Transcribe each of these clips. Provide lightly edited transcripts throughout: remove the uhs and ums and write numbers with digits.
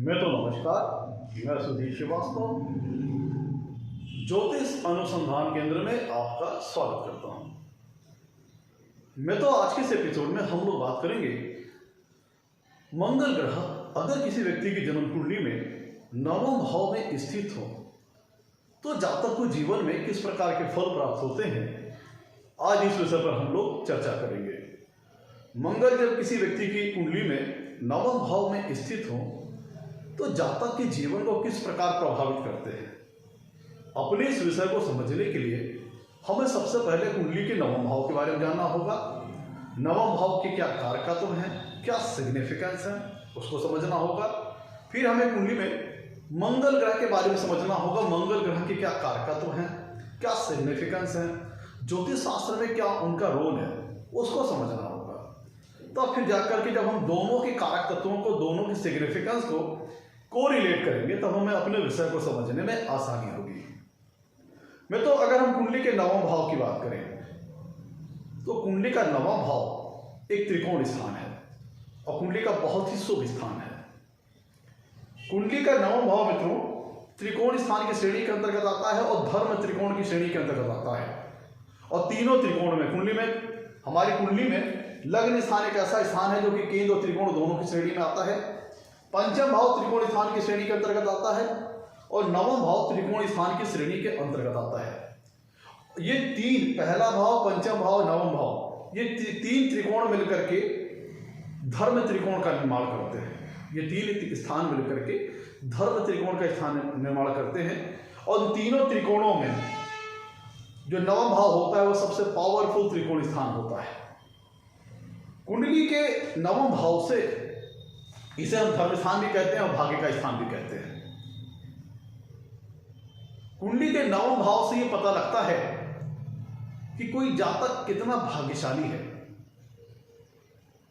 नमस्कार, मैं सुधीर श्रीवास्तव ज्योतिष अनुसंधान केंद्र में आपका स्वागत करता हूं। आज के इस एपिसोड में हम लोग बात करेंगे मंगल ग्रह अगर किसी व्यक्ति की जन्म कुंडली में नवम भाव में स्थित हो तो जातक को जीवन में किस प्रकार के फल प्राप्त होते हैं, आज इस विषय पर हम लोग चर्चा करेंगे। मंगल जब किसी व्यक्ति की कुंडली में नवम भाव में स्थित हो तो जातक के जीवन को किस प्रकार प्रभावित करते हैं। अपने इस विषय को समझने के लिए हमें सबसे पहले कुंडली के नवम भाव के बारे में जानना होगा। नवम भाव के क्या कारकत्व हैं, क्या सिग्निफिकेंस है, उसको समझना होगा। फिर हमें कुंडली में मंगल ग्रह के बारे में समझना होगा। मंगल ग्रह के क्या कारकत्व हैं, क्या सिग्निफिकेंस है, ज्योतिष शास्त्र में क्या उनका रोल है, उसको समझना होगा। तो फिर जाकर के जब हम दोनों के कारक तत्वों को, दोनों की सिग्निफिकेंस को कोरिलेट करेंगे तब हमें अपने विषय को समझने में आसानी होगी। अगर हम कुंडली के नवम भाव की बात करें तो कुंडली का नवम भाव एक त्रिकोण स्थान है और कुंडली का बहुत ही शुभ स्थान है। कुंडली का नवम भाव मित्रों त्रिकोण स्थान की श्रेणी के अंतर्गत आता है और धर्म त्रिकोण की श्रेणी के अंतर्गत आता है। और तीनों त्रिकोण में कुंडली में, हमारी कुंडली में लग्न स्थान एक ऐसा स्थान है जो कि केंद्र और त्रिकोण दोनों की श्रेणी में आता है। पंचम भाव त्रिकोण स्थान की श्रेणी के अंतर्गत आता है और नवम भाव त्रिकोण स्थान की श्रेणी के अंतर्गत आता है। ये तीन, पहला भाव, पंचम भाव, नवम भाव, ये तीन त्रिकोण मिलकर के धर्म त्रिकोण का निर्माण करते हैं। ये तीन स्थान मिलकर के धर्म त्रिकोण का स्थान निर्माण करते हैं। और तीनों त्रिकोणों में जो नवम भाव होता है वो सबसे पावरफुल त्रिकोण स्थान होता है। कुंडली के नवम भाव से इसे हम धर्म स्थान भी कहते हैं और भाग्य का स्थान भी कहते हैं। कुंडली के नवम भाव से ये पता लगता है कि कोई जातक कितना भाग्यशाली है,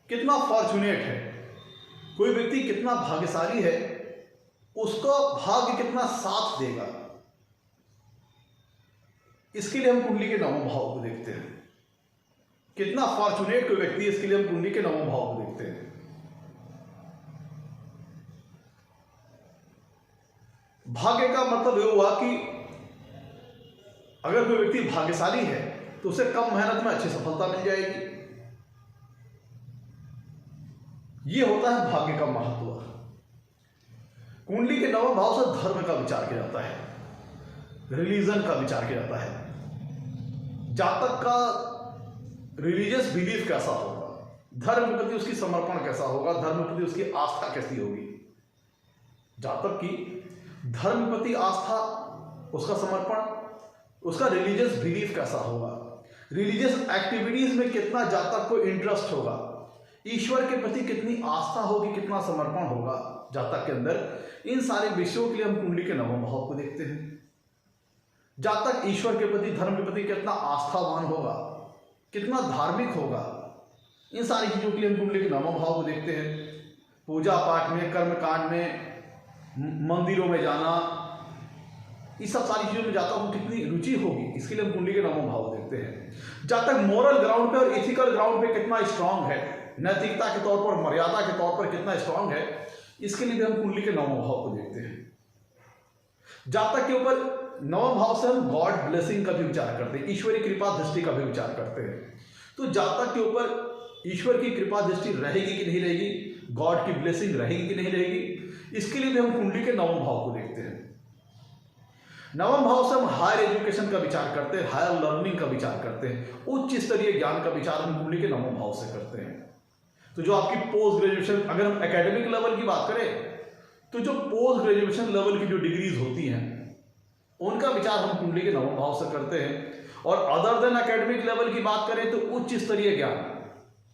कितना फॉर्चुनेट है। कोई व्यक्ति कितना भाग्यशाली है, उसका भाग्य कितना साथ देगा, इसके लिए हम कुंडली के नवम भाव को देखते हैं। कितना फॉर्चुनेट कोई व्यक्ति, इसके लिए हम कुंडली के नवम भाव को देखते हैं। भाग्य का मतलब यह हुआ कि अगर कोई व्यक्ति भाग्यशाली है तो उसे कम मेहनत में अच्छी सफलता मिल जाएगी। यह होता है भाग्य का महत्व। कुंडली के नवम भाव से धर्म का विचार किया जाता है, रिलीजन का विचार किया जाता है। जातक का रिलीजियस बिलीफ कैसा होगा, धर्म के प्रति उसकी समर्पण कैसा होगा, धर्म के प्रति उसकी आस्था कैसी होगी। जातक की धर्म के प्रति आस्था, उसका समर्पण, उसका रिलीजियस बिलीफ कैसा होगा, रिलीजियस एक्टिविटीज में कितना जातक को इंटरेस्ट होगा, ईश्वर के प्रति कितनी आस्था होगी, कितना समर्पण होगा जातक के अंदर। इन सारे विषयों के लिए हम कुंडली के नवम भाव को देखते हैं। जातक ईश्वर के प्रति, धर्म के प्रति कितना आस्थावान होगा, कितना धार्मिक होगा, इन सारी चीजों के लिए हम कुंडली के नवम भाव को देखते हैं। पूजा पाठ में, कर्म कांड में, मंदिरों में जाना, इस सब सारी चीजों में जातक को कितनी रुचि होगी, इसके लिए हम कुंडली के नवम भाव देखते हैं। जातक मोरल ग्राउंड पे और एथिकल ग्राउंड पे कितना स्ट्रांग है, नैतिकता के तौर पर, मर्यादा के तौर पर कितना स्ट्रांग है, इसके लिए भी हम कुंडली के नवम भाव को देखते हैं। जातक के ऊपर नवम भाव से हम गॉड ब्लेसिंग का भी विचार करते हैं, ईश्वरीय कृपा दृष्टि का भी विचार करते हैं। तो जातक के ऊपर ईश्वर की कृपा दृष्टि रहेगी कि नहीं रहेगी, गॉड की ब्लेसिंग रहेगी कि नहीं रहेगी, इसके लिए भी हम कुंडली के नवम भाव को देखते हैं। नवम भाव से हम हायर एजुकेशन का विचार करते हैं, हायर लर्निंग का विचार करते हैं, उच्च स्तरीय ज्ञान का विचार हम कुंडली के नवम भाव से करते हैं। तो जो आपकी पोस्ट ग्रेजुएशन, अगर हम एकेडमिक लेवल की बात करें तो जो पोस्ट ग्रेजुएशन लेवल की जो डिग्रीज होती हैं उनका विचार हम कुंडली के नवम भाव से करते हैं। और अदर देन एकेडमिक लेवल की बात करें तो उच्च स्तरीय ज्ञान,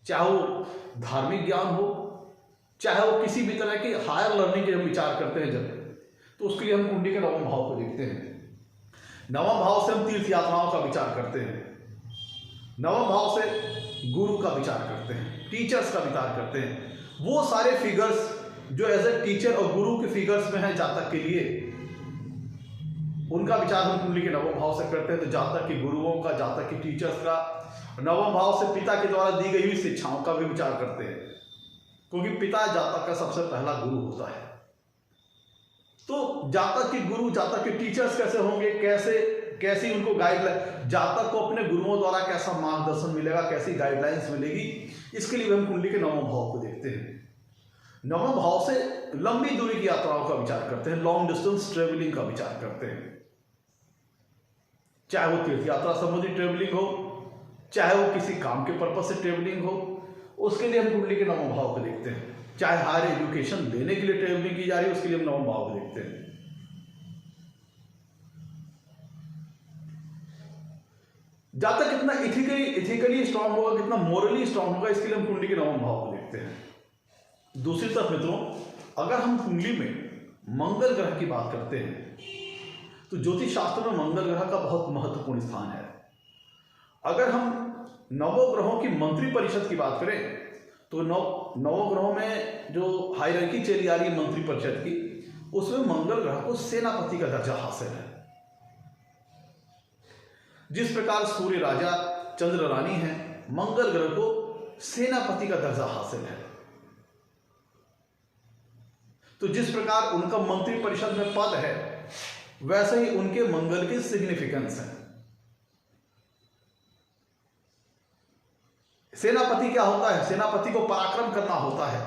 चाहे वो धार्मिक ज्ञान हो, चाहे वो किसी भी तरह की हायर लर्निंग के हम विचार करते हैं जब, तो उसके लिए हम कुंडली के नवम भाव को देखते हैं। नवम भाव से हम तीर्थ यात्राओं का विचार करते हैं। नवम भाव से गुरु का विचार करते हैं, टीचर्स का विचार करते हैं। वो सारे फिगर्स जो एज ए टीचर और गुरु के फिगर्स में है जातक के लिए, उनका विचार हम कुंडली के नवम भाव से करते हैं। तो जातक के गुरुओं का, जातक के टीचर्स का, नवम भाव से पिता के द्वारा दी गई हुई शिक्षाओं का भी विचार करते हैं, क्योंकि पिता जातक का सबसे पहला गुरु होता है। तो जातक के गुरु, जातक के टीचर्स कैसे होंगे, कैसी उनको गाइडलाइन, जातक को अपने गुरुओं द्वारा कैसा मार्गदर्शन मिलेगा, कैसी गाइडलाइंस मिलेगी, इसके लिए हम कुंडली के नवम भाव को देखते हैं। नवम भाव से लंबी दूरी की यात्राओं का विचार करते हैं, लॉन्ग डिस्टेंस ट्रेवलिंग का विचार करते हैं, चाहे वो तीर्थ यात्रा संबंधी ट्रेवलिंग हो, चाहे वो किसी काम के पर्पज से ट्रेवलिंग हो, उसके लिए हम कुंडली के नवम भाव को देखते हैं। चाहे हायर एजुकेशन लेने के लिए ट्रेवलिंग की जा रही है, उसके लिए हम नवम भाव को देखते हैं। जातक कितना इथिकली स्ट्रांग होगा, कितना मोरली स्ट्रांग होगा, इसके लिए हम कुंडली के नवम भाव को देखते हैं। दूसरी तरफ मित्रों, अगर हम कुंडली में मंगल ग्रह की बात करते हैं तो ज्योतिष शास्त्र में मंगल ग्रह का बहुत महत्वपूर्ण स्थान है। अगर हम नवग्रहों की मंत्री परिषद की बात करें तो नवग्रहों में जो हायरार्की चली आ रही है मंत्री परिषद की, उसमें मंगल ग्रह को सेनापति का दर्जा हासिल है। जिस प्रकार सूर्य राजा, चंद्र रानी है, मंगल ग्रह को सेनापति का दर्जा हासिल है। तो जिस प्रकार उनका मंत्री परिषद में पद है, वैसे ही उनके मंगल की सिग्निफिकेंस है। सेनापति क्या होता है? सेनापति को पराक्रम करना होता है,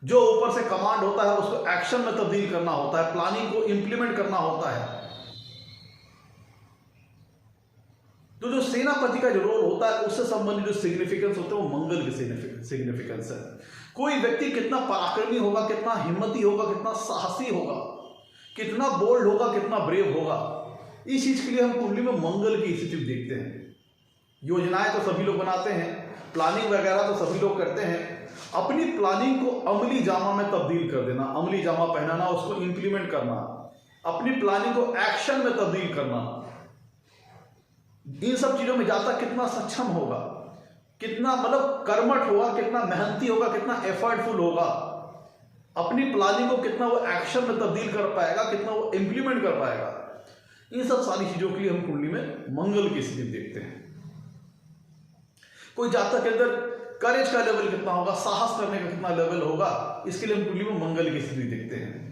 जो ऊपर से कमांड होता है उसको एक्शन में तब्दील करना होता है, प्लानिंग को इंप्लीमेंट करना होता है। तो जो सेनापति का जो रोल होता है, उससे संबंधित जो सिग्निफिकेंस होता है वो मंगल की सिग्निफिकेंस है। कोई व्यक्ति कितना पराक्रमी होगा, कितना हिम्मती होगा, कितना साहसी होगा, कितना बोल्ड होगा, कितना ब्रेव होगा, इस चीज के लिए हम कुंडली में मंगल की स्थिति देखते हैं। योजनाएं तो सभी लोग बनाते हैं, प्लानिंग वगैरह तो सभी लोग करते हैं। अपनी प्लानिंग को अमली जामा में तब्दील कर देना, अमली जामा पहनाना, उसको इंप्लीमेंट करना, अपनी प्लानिंग को एक्शन में तब्दील करना, इन सब चीजों में जातक कितना सक्षम होगा, कितना मतलब कर्मठ होगा, कितना मेहनती होगा, कितना एफर्टफुल होगा, अपनी प्लानिंग को कितना वो एक्शन में तब्दील कर पाएगा, कितना वो इंप्लीमेंट कर पाएगा, इन सब सारी चीजों के लिए हम कुंडली में मंगल की स्थिति देखते हैं। कोई जातक के अंदर करेज का लेवल कितना होगा, साहस करने का कितना लेवल होगा, इसके लिए हम कुंडली में मंगल की स्थिति देखते हैं।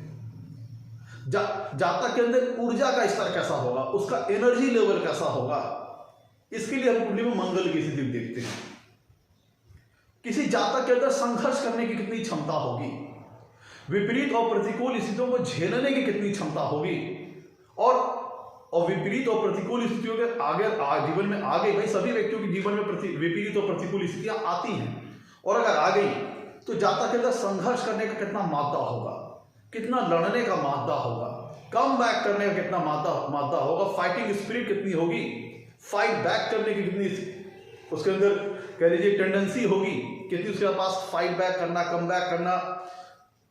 जातक के अंदर ऊर्जा का स्तर कैसा होगा, उसका एनर्जी लेवल कैसा होगा, इसके लिए हम कुंडली में मंगल की स्थिति देखते हैं। किसी जातक के अंदर संघर्ष करने की कितनी क्षमता होगी, विपरीत और प्रतिकूल स्थितियों को झेलने की कितनी क्षमता होगी, और विपरीत और प्रतिकूल स्थितियों के आगे जीवन में आ गई, भाई सभी व्यक्तियों के जीवन में विपरीत और प्रतिकूल स्थितियां आती हैं, और अगर आ गई तो जातक के अंदर संघर्ष करने का कितना मादा होगा, कितना लड़ने का मादा होगा, कम बैक करने का कितना मादा होगा, फाइटिंग स्पिरिट कितनी होगी, फाइट बैक करने की कितनी उसके अंदर कह लीजिए टेंडेंसी होगी, कितनी उसके पास फाइट बैक करना, कम बैक करना,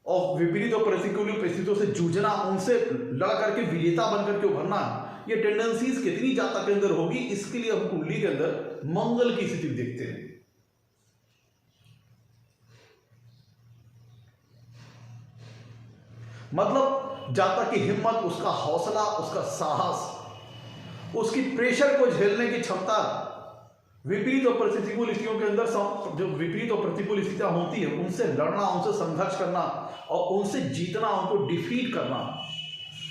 और विपरीत और प्रतिकूल परिस्थितियों से जूझना, उनसे लड़ करके विजेता बनकर के उभरना, ये टेंडेंसीज कितनी जातक के अंदर होगी, इसके लिए हम कुंडली के अंदर मंगल की स्थिति देखते हैं। मतलब जातक की हिम्मत, उसका हौसला, उसका साहस, उसकी प्रेशर को झेलने की क्षमता, विपरीत और प्रतिकूल स्थितियों के अंदर जो विपरीत और प्रतिकूल स्थितियां होती है, उनसे लड़ना, उनसे संघर्ष करना और उनसे जीतना, उनको डिफीट करना,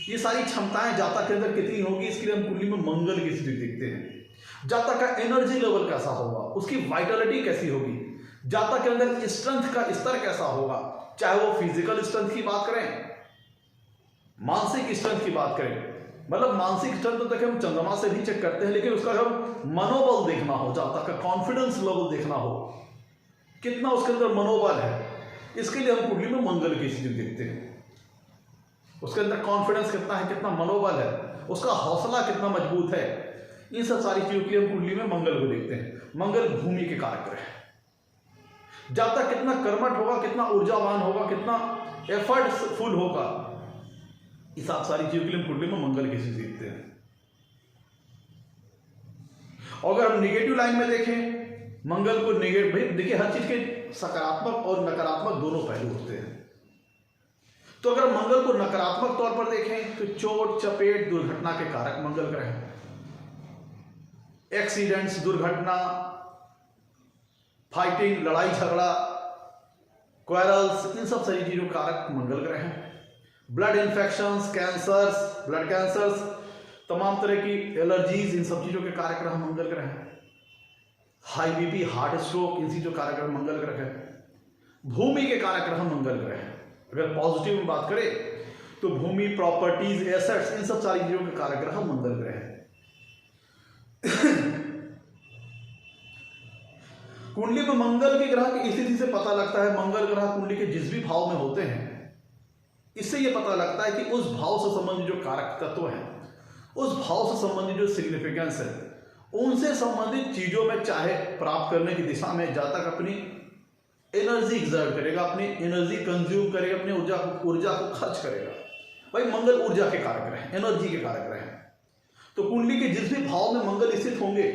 ये सारी क्षमताएं जातक के अंदर कितनी होगी, इसके लिए हम कुंडली में मंगल की स्थिति देखते हैं। जातक का एनर्जी लेवल कैसा होगा, उसकी वाइटलिटी कैसी होगी, जातक के अंदर स्ट्रेंथ का स्तर कैसा होगा, चाहे वो फिजिकल स्ट्रेंथ की बात करें, मानसिक स्ट्रेंथ की बात करें। मतलब मानसिक स्ट्रेंथ तो देखिए हम चंद्रमा से भी चेक करते हैं, लेकिन उसका हम मनोबल देखना हो, जातक का कॉन्फिडेंस लेवल देखना हो, कितना उसके अंदर मनोबल है, इसके लिए हम कुंडली में मंगल की स्थिति देखते हैं। उसके अंदर कॉन्फिडेंस कितना है, कितना मनोबल है, उसका हौसला कितना मजबूत है, इन सब सारी चीजों के लिए हम कुंडली में मंगल को देखते हैं। मंगल भूमि के कारक है। जातक कितना कर्मठ होगा, कितना ऊर्जावान होगा, कितना एफर्टफुल होगा, इस आप सारी चीजों के लिए हम कुंडली में मंगल की स्थिति देखते हैं। और अगर हम निगेटिव लाइन में देखें मंगल को, निगेटिव, भाई देखिए हर चीज के सकारात्मक और नकारात्मक दोनों पहलू होते हैं। तो अगर मंगल को नकारात्मक तौर पर देखें तो चोट चपेट दुर्घटना के कारक मंगल ग्रह हैं। एक्सीडेंट्स, दुर्घटना, फाइटिंग, लड़ाई झगड़ा, क्वेरल्स, इन सब सारी चीजों के कारक मंगल ग्रह हैं। Blood infections, cancers, blood cancers, तमाम तरह की एलर्जीज, इन सब चीजों के कारक ग्रह मंगल ग्रह है। हाई बीपी, हार्ट स्ट्रोक, इन चीजों कारक ग्रह मंगल ग्रह है। भूमि के कारक ग्रह मंगल ग्रह है। अगर पॉजिटिव में बात करें तो भूमि, प्रॉपर्टीज, एसेट्स, इन सब सारी चीजों के कारक ग्रह मंगल ग्रह है। कुंडली में मंगल के ग्रह की स्थिति से पता लगता है, मंगल ग्रह कुंडली के जिस भी भाव में होते हैं, इससे यह पता लगता है कि उस भाव से संबंधित जो कारक तत्व है, उस भाव से संबंधित जो सिग्निफिकेंस है, उनसे संबंधित चीजों में चाहे प्राप्त करने की दिशा में जहां तक अपनी एनर्जी एग्जर्ट करेगा, अपनी एनर्जी कंज्यूम करेगा, अपनी ऊर्जा को खर्च करेगा। भाई मंगल ऊर्जा के कारक ग्रह, एनर्जी के कारक ग्रह। तो कुंडली के जिस भी भाव में मंगल स्थित होंगे,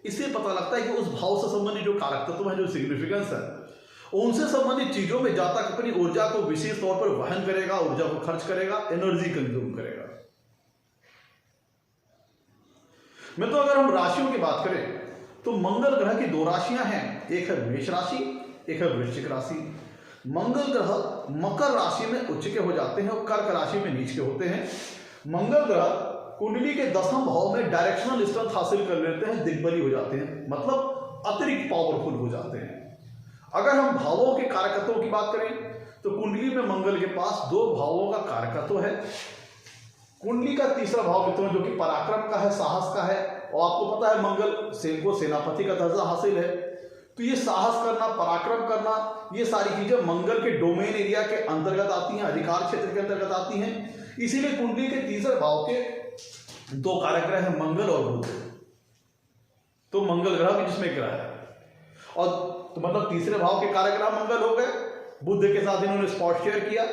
इससे पता लगता है कि उस भाव से संबंधित जो कारक तत्व है, जो सिग्निफिकेंस है, उनसे संबंधित चीजों में जहां तक अपनी ऊर्जा को विशेष तौर पर वहन करेगा, ऊर्जा को खर्च करेगा, एनर्जी कंज्यूम करेगा। मैं तो अगर हम राशियों की बात करें तो मंगल ग्रह की दो राशियां हैं, एक है मेष राशि, एक है वृश्चिक राशि। मंगल ग्रह मकर राशि में उच्च के हो जाते हैं और कर्क राशि में नीच के होते हैं। मंगल ग्रह कुंडली के 10वें भाव में डायरेक्शनल स्ट्रेंथ हासिल कर लेते हैं, दिग्बली हो जाते हैं, मतलब अतिरिक्त पावरफुल हो जाते हैं। अगर हम भावों के कारकत्वों की बात करें तो कुंडली में मंगल के पास 2 भावों का कारकत्व है। कुंडली का तीसरा भाव मित्रों जो कि पराक्रम का है, साहस का है, और आपको पता है मंगल को सेनापति का दर्जा हासिल है। तो ये साहस करना, पराक्रम करना, ये सारी चीजें मंगल के डोमेन एरिया के अंतर्गत आती हैं, अधिकार क्षेत्र के अंतर्गत आती हैं। इसीलिए कुंडली के तीसरे भाव के 2 कारक ग्रह हैं, मंगल और बुध। तो मंगल ग्रह भी जिसमें ग्रह है, और तो मतलब तीसरे भाव के कारक ग्रह मंगल हो गए, बुध के साथ इन्होंने स्पॉट शेयर किया।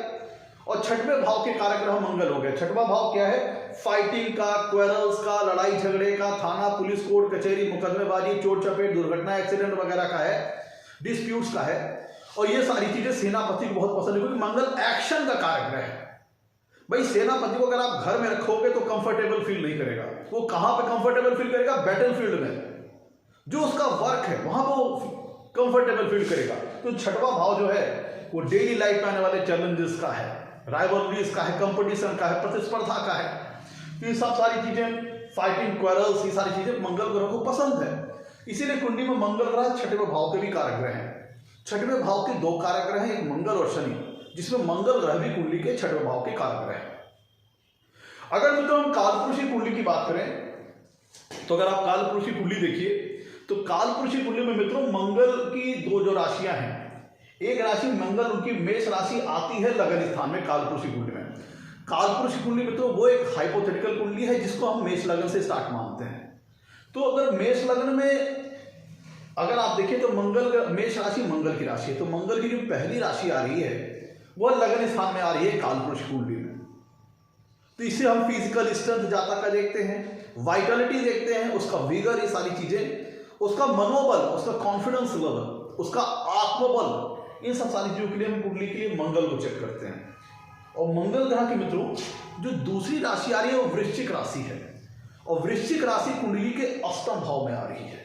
और 6वें भाव के कारक ग्रह मंगल हो गए। 6वां भाव क्या है? फाइटिंग का, क्वेरल्स का, लड़ाई झगड़े का, थाना पुलिस कोर्ट कचहरी, मुकदमेबाजी, चोट चपेट, दुर्घटना, एक्सीडेंट वगैरह का है, डिस्प्यूट्स का है। और ये सारी चीजें सेनापति को बहुत पसंद है, क्योंकि मंगल एक्शन का कारक ग्रह है। भाई सेनापति को अगर आप घर में रखोगे तो कंफर्टेबल फील नहीं करेगा। वो कहां पे कंफर्टेबल फील करेगा? बैटलफील्ड में, जो उसका वर्क है वहां वो कंफर्टेबल फील करेगा। तो 6वां भाव जो है वो डेली लाइफ में आने वाले चैलेंजेस का है, राइवलरीज का है, कंपटीशन का है, प्रतिस्पर्धा का है। तो ये सब सारी चीजें, फाइटिंग, क्वेरल्स, ये सारी चीजें मंगल ग्रह को पसंद है। इसीलिए कुंडली में मंगल ग्रह 6वें भाव के भी कारक ग्रह हैं। 6वें भाव के 2 कारक ग्रह हैं, एक मंगल और शनि, जिसमें मंगल ग्रह भी कुंडली के 6वें भाव के कारक ग्रह हैं। अगर मित्रों हम कालपुरुषी कुंडली की बात करें तो अगर आप कालपुरुषी कुंडली देखिए तो कालपुरुषी कुंडली में मित्रों मंगल की 2 जो राशियां हैं, एक राशि मंगल उनकी मेष राशि आती है लगन स्थान में कालपुरुषी कुंडली में। कालपुरुषी कुंडली मित्रों वो एक हाइपोथेटिकल कुंडली है जिसको हम मेष लगन से स्टार्ट मानते हैं। तो अगर मेष लगन में अगर आप देखें तो मंगल, मेष राशि मंगल की राशि है, तो मंगल की जो पहली राशि आ रही है वह लगन स्थान में आ रही है कालपुरुषी कुंडली में। तो इससे हम फिजिकल स्ट्रेंथ जातक का देखते हैं, वाइटलिटी देखते हैं, उसका विगर, ये सारी चीजें, उसका मनोबल, उसका कॉन्फिडेंस लेवल, उसका आत्मबल, इन सब सारी चीजों के लिए हम कुंडली के लिए मंगल को चेक करते हैं। और मंगल ग्रह के मित्रों जो दूसरी राशि आ रही है वो वृश्चिक राशि है, और वृश्चिक राशि कुंडली के 8वें भाव में आ रही है,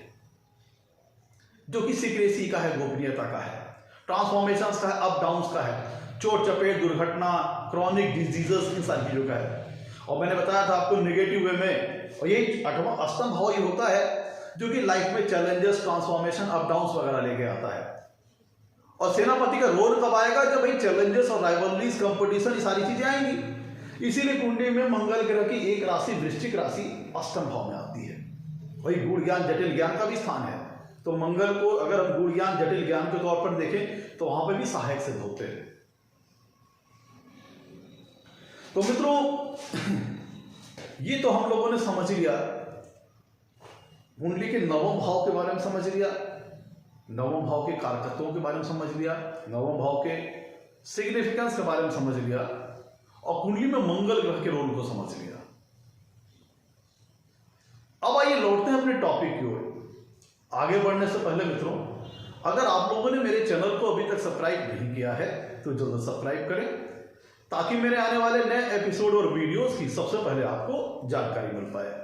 जो कि सीक्रेसी का है, गोपनीयता का है, ट्रांसफॉर्मेशन का है, अप डाउन का है, चोट चपेट, दुर्घटना, क्रॉनिक डिजीजेस, इन सारी चीजों का है। और मैंने बताया था आपको नेगेटिव वे में, और ये 8वां भाव ये होता है जो कि लाइफ में चैलेंजेस, ट्रांसफॉर्मेशन, अप डाउन वगैरह लेके आता है। और सेनापति का रोल कब आएगा? जब भाई चैलेंजेस और राइवलरीज, कंपटीशन, ये सारी चीजें आएंगी। इसीलिए कुंडली में मंगल ग्रह की एक राशि वृश्चिक राशि 8वें भाव में आती है। वही गुण ज्ञान, जटिल ज्ञान का भी स्थान है। तो मंगल को अगर हम गुण ज्ञान, जटिल ज्ञान के तौर पर देखें तो वहां पर भी सहायक सिद्ध होते हैं। तो मित्रों ये तो हम लोगों ने समझ लिया, कुंडली के 9वें भाव के बारे में समझ लिया, 9वें भाव के कारकत्वों के बारे में समझ लिया, 9वें भाव के सिग्निफिकेंस के बारे में समझ लिया, और कुंडली में मंगल ग्रह के रोल को समझ लिया। अब आइए लौटते हैं अपने टॉपिक की ओर। आगे बढ़ने से पहले मित्रों, अगर आप लोगों ने मेरे चैनल को अभी तक सब्सक्राइब नहीं किया है तो जल्द सब्सक्राइब करें, ताकि मेरे आने वाले नए एपिसोड और वीडियोस की सबसे पहले आपको जानकारी मिल पाए।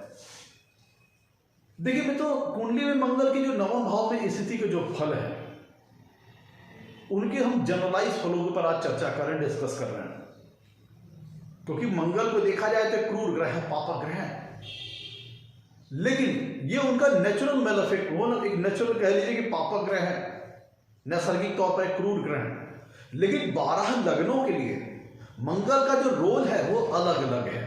देखिए मित्रों, कुंडली में मंगल की जो 9वें भाव में स्थिति के जो फल है, उनके हम जनरलाइज फलों के ऊपर आज चर्चा कर रहे हैं, डिस्कस कर रहे हैं। क्योंकि मंगल को देखा जाए तो क्रूर ग्रह है, पापक ग्रह है, लेकिन ये उनका नेचुरल मेलेफिक, वो एक नेचुरल कह लीजिए कि पापक ग्रह है, नैसर्गिक तौर पर एक क्रूर ग्रह है। लेकिन 12 लग्नों के लिए मंगल का जो रोल है वो अलग अलग है।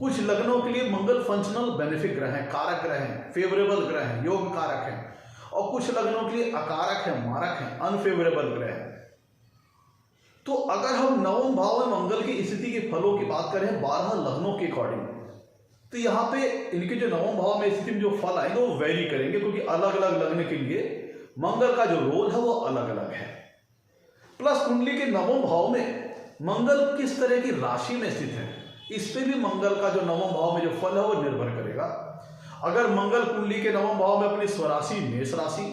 कुछ लग्नों के लिए मंगल फंक्शनल बेनिफिक ग्रह है, कारक ग्रह है, फेवरेबल ग्रह है, योग कारक है, और कुछ लग्नों के लिए अकारक है, मारक है, अनफेवरेबल ग्रह है। तो अगर हम नवम भाव में मंगल की स्थिति के फलों की बात करें 12 लग्नों के अकॉर्डिंग, तो यहाँ पे इनके जो नवम भाव में स्थिति में जो फल आएंगे वो वेरी करेंगे, क्योंकि अलग अलग लग्न के लिए मंगल का जो रोल है वो अलग अलग है। प्लस कुंडली के नवम भाव में मंगल किस तरह की राशि में स्थित है, इस पे भी मंगल का जो नवम भाव में जो फल है वो निर्भर करेगा। अगर मंगल कुंडली के नवम भाव में अपनी स्वराशि मेष राशि,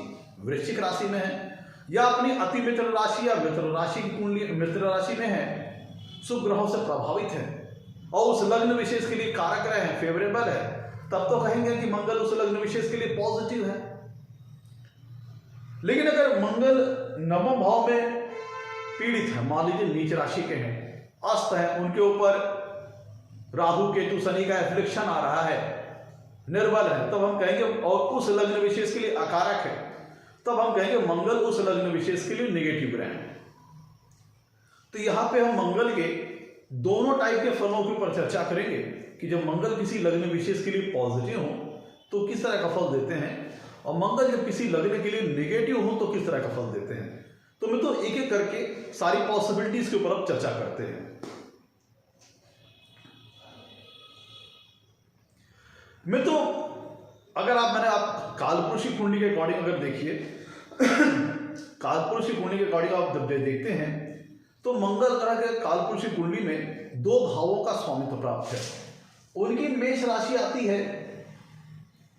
वृश्चिक राशि में है, या अपनी अति मित्र राशि या मित्र राशि की कुंडली मित्र राशि में है, शुभ ग्रहों से प्रभावित है और उस लग्न विशेष के लिए कारक ग्रह है, फेवरेबल है, तब तो कहेंगे कि मंगल उस लग्न विशेष के लिए पॉजिटिव है। लेकिन अगर मंगल नवम भाव में पीड़ित है, मान लीजिए नीच राशि के हैं, अस्त है, उनके ऊपर राहु केतु शनि का एफ्लिक्शन आ रहा है, निर्बल है, तब हम कहेंगे, और उस लग्न विशेष के लिए अकारक है, तब हम कहेंगे मंगल उस लग्न विशेष के लिए नेगेटिव ग्रह है। तो यहां पे हम मंगल के दोनों टाइप के फलों के ऊपर चर्चा करेंगे कि जब मंगल किसी लग्न विशेष के लिए पॉजिटिव हो तो किस तरह का फल देते हैं, और मंगल जब किसी लग्न के लिए नेगेटिव हो तो किस तरह का फल देते हैं। तो मैं तो एक एक करके सारी पॉसिबिलिटीज के ऊपर अब चर्चा करते हैं। मैं तो अगर मैंने आप कालपुरुष की कुंडली के अकॉर्डिंग अगर देखिए कालपुरुष की कुंडली के अकॉर्डिंग आप जब देखते हैं तो मंगल ग्रह के कालपुरुष की कुंडली में 2 भावों का स्वामित्व प्राप्त है। उनकी मेष राशि आती है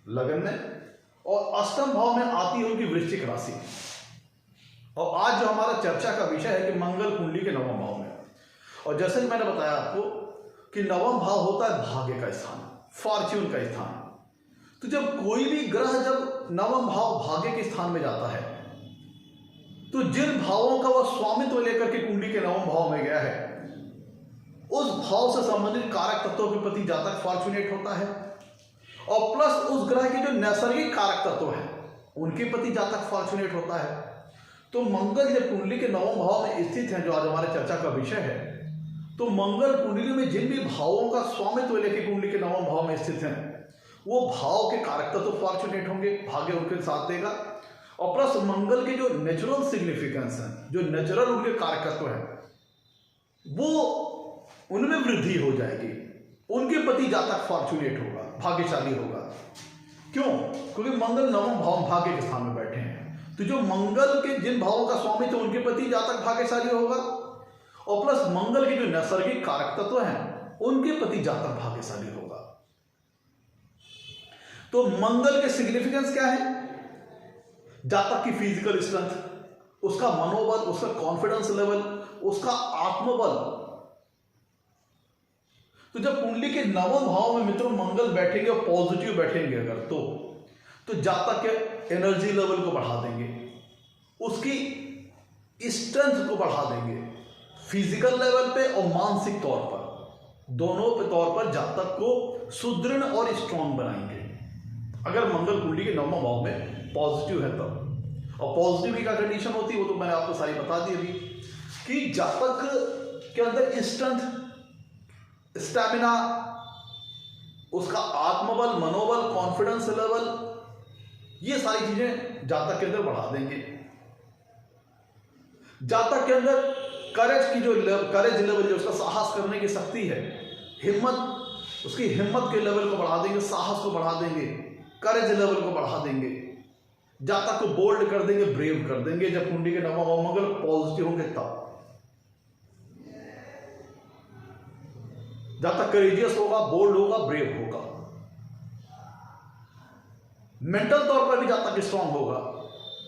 लगन में, और अष्टम भाव में आती है उनकी वृश्चिक राशि। और आज जो हमारा चर्चा का विषय है कि मंगल कुंडली के नवम भाव में, और जैसे कि मैंने बताया आपको कि नवम भाव होता है भाग्य का स्थान, फॉर्च्यून का स्थान। तो जब कोई भी ग्रह जब नवम भाव भाग्य के स्थान में जाता है तो जिन भावों का वह स्वामित्व लेकर के कुंडली के नवम भाव में गया है उस भाव से संबंधित कारक तत्वों के प्रति जातक फॉर्चुनेट होता है, और प्लस उस ग्रह के जो नैसर्गिक कारक तत्व हैं उनके प्रति जातक फॉर्चुनेट होता है। तो मंगल जब कुंडली के नवम भाव में स्थित है, जो आज हमारे चर्चा का विषय है, तो मंगल कुंडली में जिन भी भावों का स्वामित्व लेकर कुंडली के नवम भाव में स्थित हैं वो भाव के कारक तत्व फॉर्चुनेट होंगे, भाग्य उनके साथ देगा। और प्लस मंगल के जो नेचुरल सिग्निफिकेंस है, जो नेचुरल उनके कारक तत्व है, वो उनमें वृद्धि हो जाएगी, उनके प्रति जातक फॉर्चुनेट होगा, भाग्यशाली होगा। क्यों? क्योंकि मंगल नवम भाव भाग्य के स्थान में बैठे हैं। तो जो मंगल के जिन भावों का स्वामी थे उनके प्रति जातक भाग्यशाली होगा, और प्लस मंगल के जो नैसर्गिक कारक तत्व हैं उनके प्रति जातक भाग्यशाली होगा। तो मंगल के सिग्निफिकेंस क्या है? जातक की फिजिकल स्ट्रेंथ, उसका मनोबल, उसका कॉन्फिडेंस लेवल, उसका आत्मबल। तो जब कुंडली के नवम भाव में मित्रों मंगल बैठेंगे और पॉजिटिव बैठेंगे अगर तो जातक के एनर्जी लेवल को बढ़ा देंगे, उसकी स्ट्रेंथ को बढ़ा देंगे, फिजिकल लेवल पे और मानसिक तौर पर, दोनों पे तौर पर जातक को सुदृढ़ और स्ट्रांग बनाएंगे अगर मंगल कुंडली के नवम भाव में पॉजिटिव है तब। और पॉजिटिव का कंडीशन होती है वो तो मैंने आपको सारी बता दी अभी, कि जातक के अंदर स्ट्रेंथ, स्टैमिना, उसका आत्मबल, मनोबल, कॉन्फिडेंस लेवल, ये सारी चीजें जातक के अंदर बढ़ा देंगे। जातक के अंदर करेज की जो करेज लेवल, जो उसका साहस करने की शक्ति है, हिम्मत, उसकी हिम्मत के लेवल को बढ़ा देंगे, साहस को बढ़ा देंगे, करेज लेवल को बढ़ा देंगे, जातक को बोल्ड कर देंगे, ब्रेव कर देंगे। जब कुंडली के नवम भाव मंगल पॉजिटिव होंगे तब जातक करेजियस होगा, बोल्ड होगा, ब्रेव होगा। मेंटल तौर पर भी जातक स्ट्रांग होगा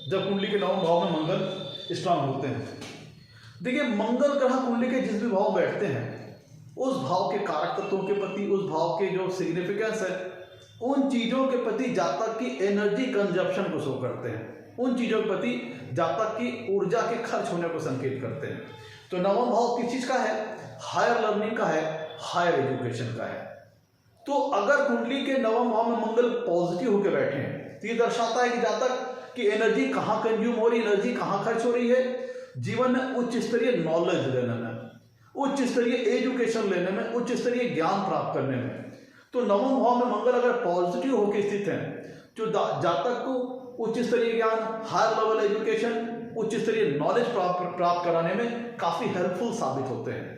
जब कुंडली के नवम भाव में मंगल स्ट्रांग होते हैं। देखिए, मंगल ग्रह कुंडली के जिस भी भाव बैठते हैं उस भाव के कारक तत्वों के प्रति, उस भाव के जो सिग्निफिकेंस है, उन चीजों के प्रति जातक की एनर्जी कंजप्शन को शो करते हैं, उन चीजों के प्रति जातक की ऊर्जा के खर्च होने को संकेत करते हैं। तो नवम भाव किस चीज का है? हायर लर्निंग का है, हायर एजुकेशन का है। तो अगर कुंडली के नवम भाव में मंगल पॉजिटिव होकर बैठे हैं तो ये दर्शाता है कि जातक की एनर्जी कहाँ कंज्यूम हो रही है, एनर्जी कहाँ खर्च हो रही है, जीवन में उच्च स्तरीय नॉलेज लेने में, उच्च स्तरीय एजुकेशन लेने में, उच्च स्तरीय ज्ञान प्राप्त करने में। तो नवम भाव में मंगल अगर पॉजिटिव होकर स्थित है जो जातक को उच्च स्तरीय ज्ञान, हायर लेवल एजुकेशन, उच्च स्तरीय नॉलेज प्राप्त कराने में काफी हेल्पफुल साबित होते हैं।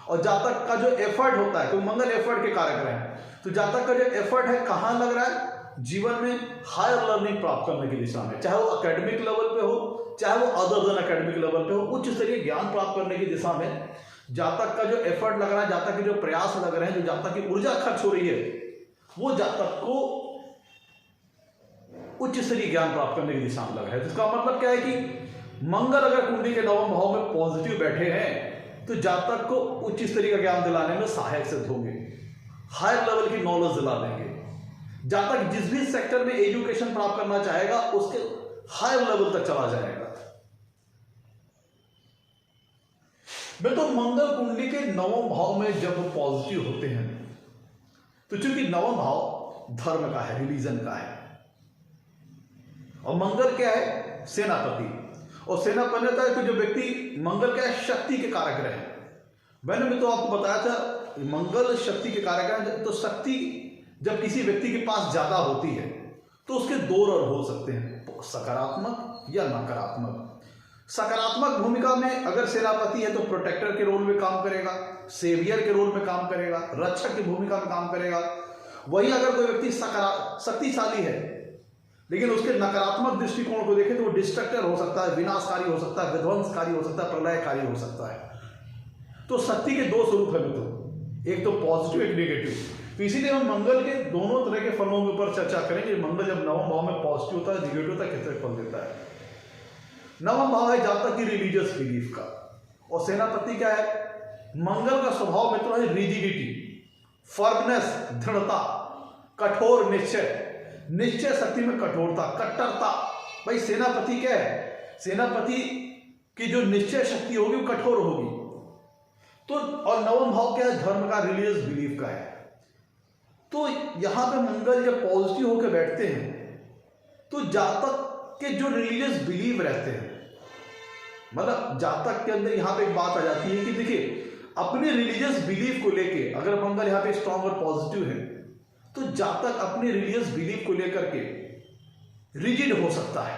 और जातक का जो एफर्ट होता है, क्योंकि मंगल एफर्ट के कारक रहे हैं, तो जातक का जो एफर्ट है कहाँ लग रहा है, जीवन में हायर लर्निंग प्राप्त करने की दिशा में, चाहे वो एकेडमिक लेवल पे हो, चाहे वो अदर देन एकेडमिक लेवल पे हो, उच्च स्तरीय ज्ञान प्राप्त करने की दिशा में जातक का जो एफर्ट लग रहा है, जातक के जो प्रयास लग रहे हैं, जो जातक की ऊर्जा खर्च हो रही है, वो जातक को उच्च स्तरीय ज्ञान प्राप्त करने की दिशा में लग रहा है। तो इसका मतलब क्या है कि मंगल अगर कुंडली के नवम भाव में पॉजिटिव बैठे हैं तो जातक को उच्च स्तरीय का ज्ञान दिलाने में सहायक सिद्ध होंगे, हायर लेवल की नॉलेज दिला देंगे। जातक जिस भी सेक्टर में एजुकेशन प्राप्त करना चाहेगा उसके हायर लेवल तक चला जाएगा। तो मंगल कुंडली के नवम भाव में जब पॉजिटिव होते हैं तो चूंकि नवम भाव धर्म का है, रिलीजन का है, और मंगल क्या है, सेनापति, और सेनापति होता है तो जो व्यक्ति, मंगल क्या है, शक्ति के कारक रहे। मैंने भी तो आपको बताया था मंगल शक्ति के कारक है। तो शक्ति जब किसी व्यक्ति के पास ज्यादा होती है तो उसके दो रंग हो सकते हैं, सकारात्मक या नकारात्मक। सकारात्मक भूमिका में अगर सेनापति है तो प्रोटेक्टर के रोल में काम करेगा, सेवियर के रोल में काम करेगा, रक्षक की भूमिका में काम करेगा। वही अगर कोई व्यक्ति शक्तिशाली है लेकिन उसके नकारात्मक दृष्टिकोण को देखें तो वो डिस्ट्रक्टर हो सकता है, विनाशकारी हो सकता है, विध्वंसकारी हो सकता है, प्रलयकारी हो सकता है। तो शक्ति के दो स्वरूप है मित्रों, एक तो पॉजिटिव, एक नेगेटिव। तो इसीलिए हम मंगल के दोनों तरह के फलों के ऊपर चर्चा करेंगे। मंगल जब नवम भाव में पॉजिटिव होता है, नेगेटिव होता है, किस तरह फल देता है। नवम भाव है जातक की रिलीजियस बिलीफ का, और सेनापति क्या है, मंगल का स्वभाव मित्रों है रिजिडिटी, फर्मनेस, दृढ़ता, कठोर निश्चय, निश्चय शक्ति में कठोरता, कट्टरता। भाई सेनापति क्या है, सेनापति की जो निश्चय शक्ति होगी वो कठोर होगी। तो और नवम भाव क्या है, धर्म का, रिलीजियस बिलीफ का है। तो यहां पे मंगल जब पॉजिटिव होकर बैठते हैं तो जातक के जो रिलीजियस बिलीव रहते हैं, मतलब जातक के अंदर यहां पे एक बात आ जाती है कि देखिए अपने रिलीजियस बिलीफ को लेके अगर मंगल यहां पे स्ट्रांग और पॉजिटिव है तो जातक अपने रिलीजियस बिलीफ को लेकर के रिजिड हो सकता है,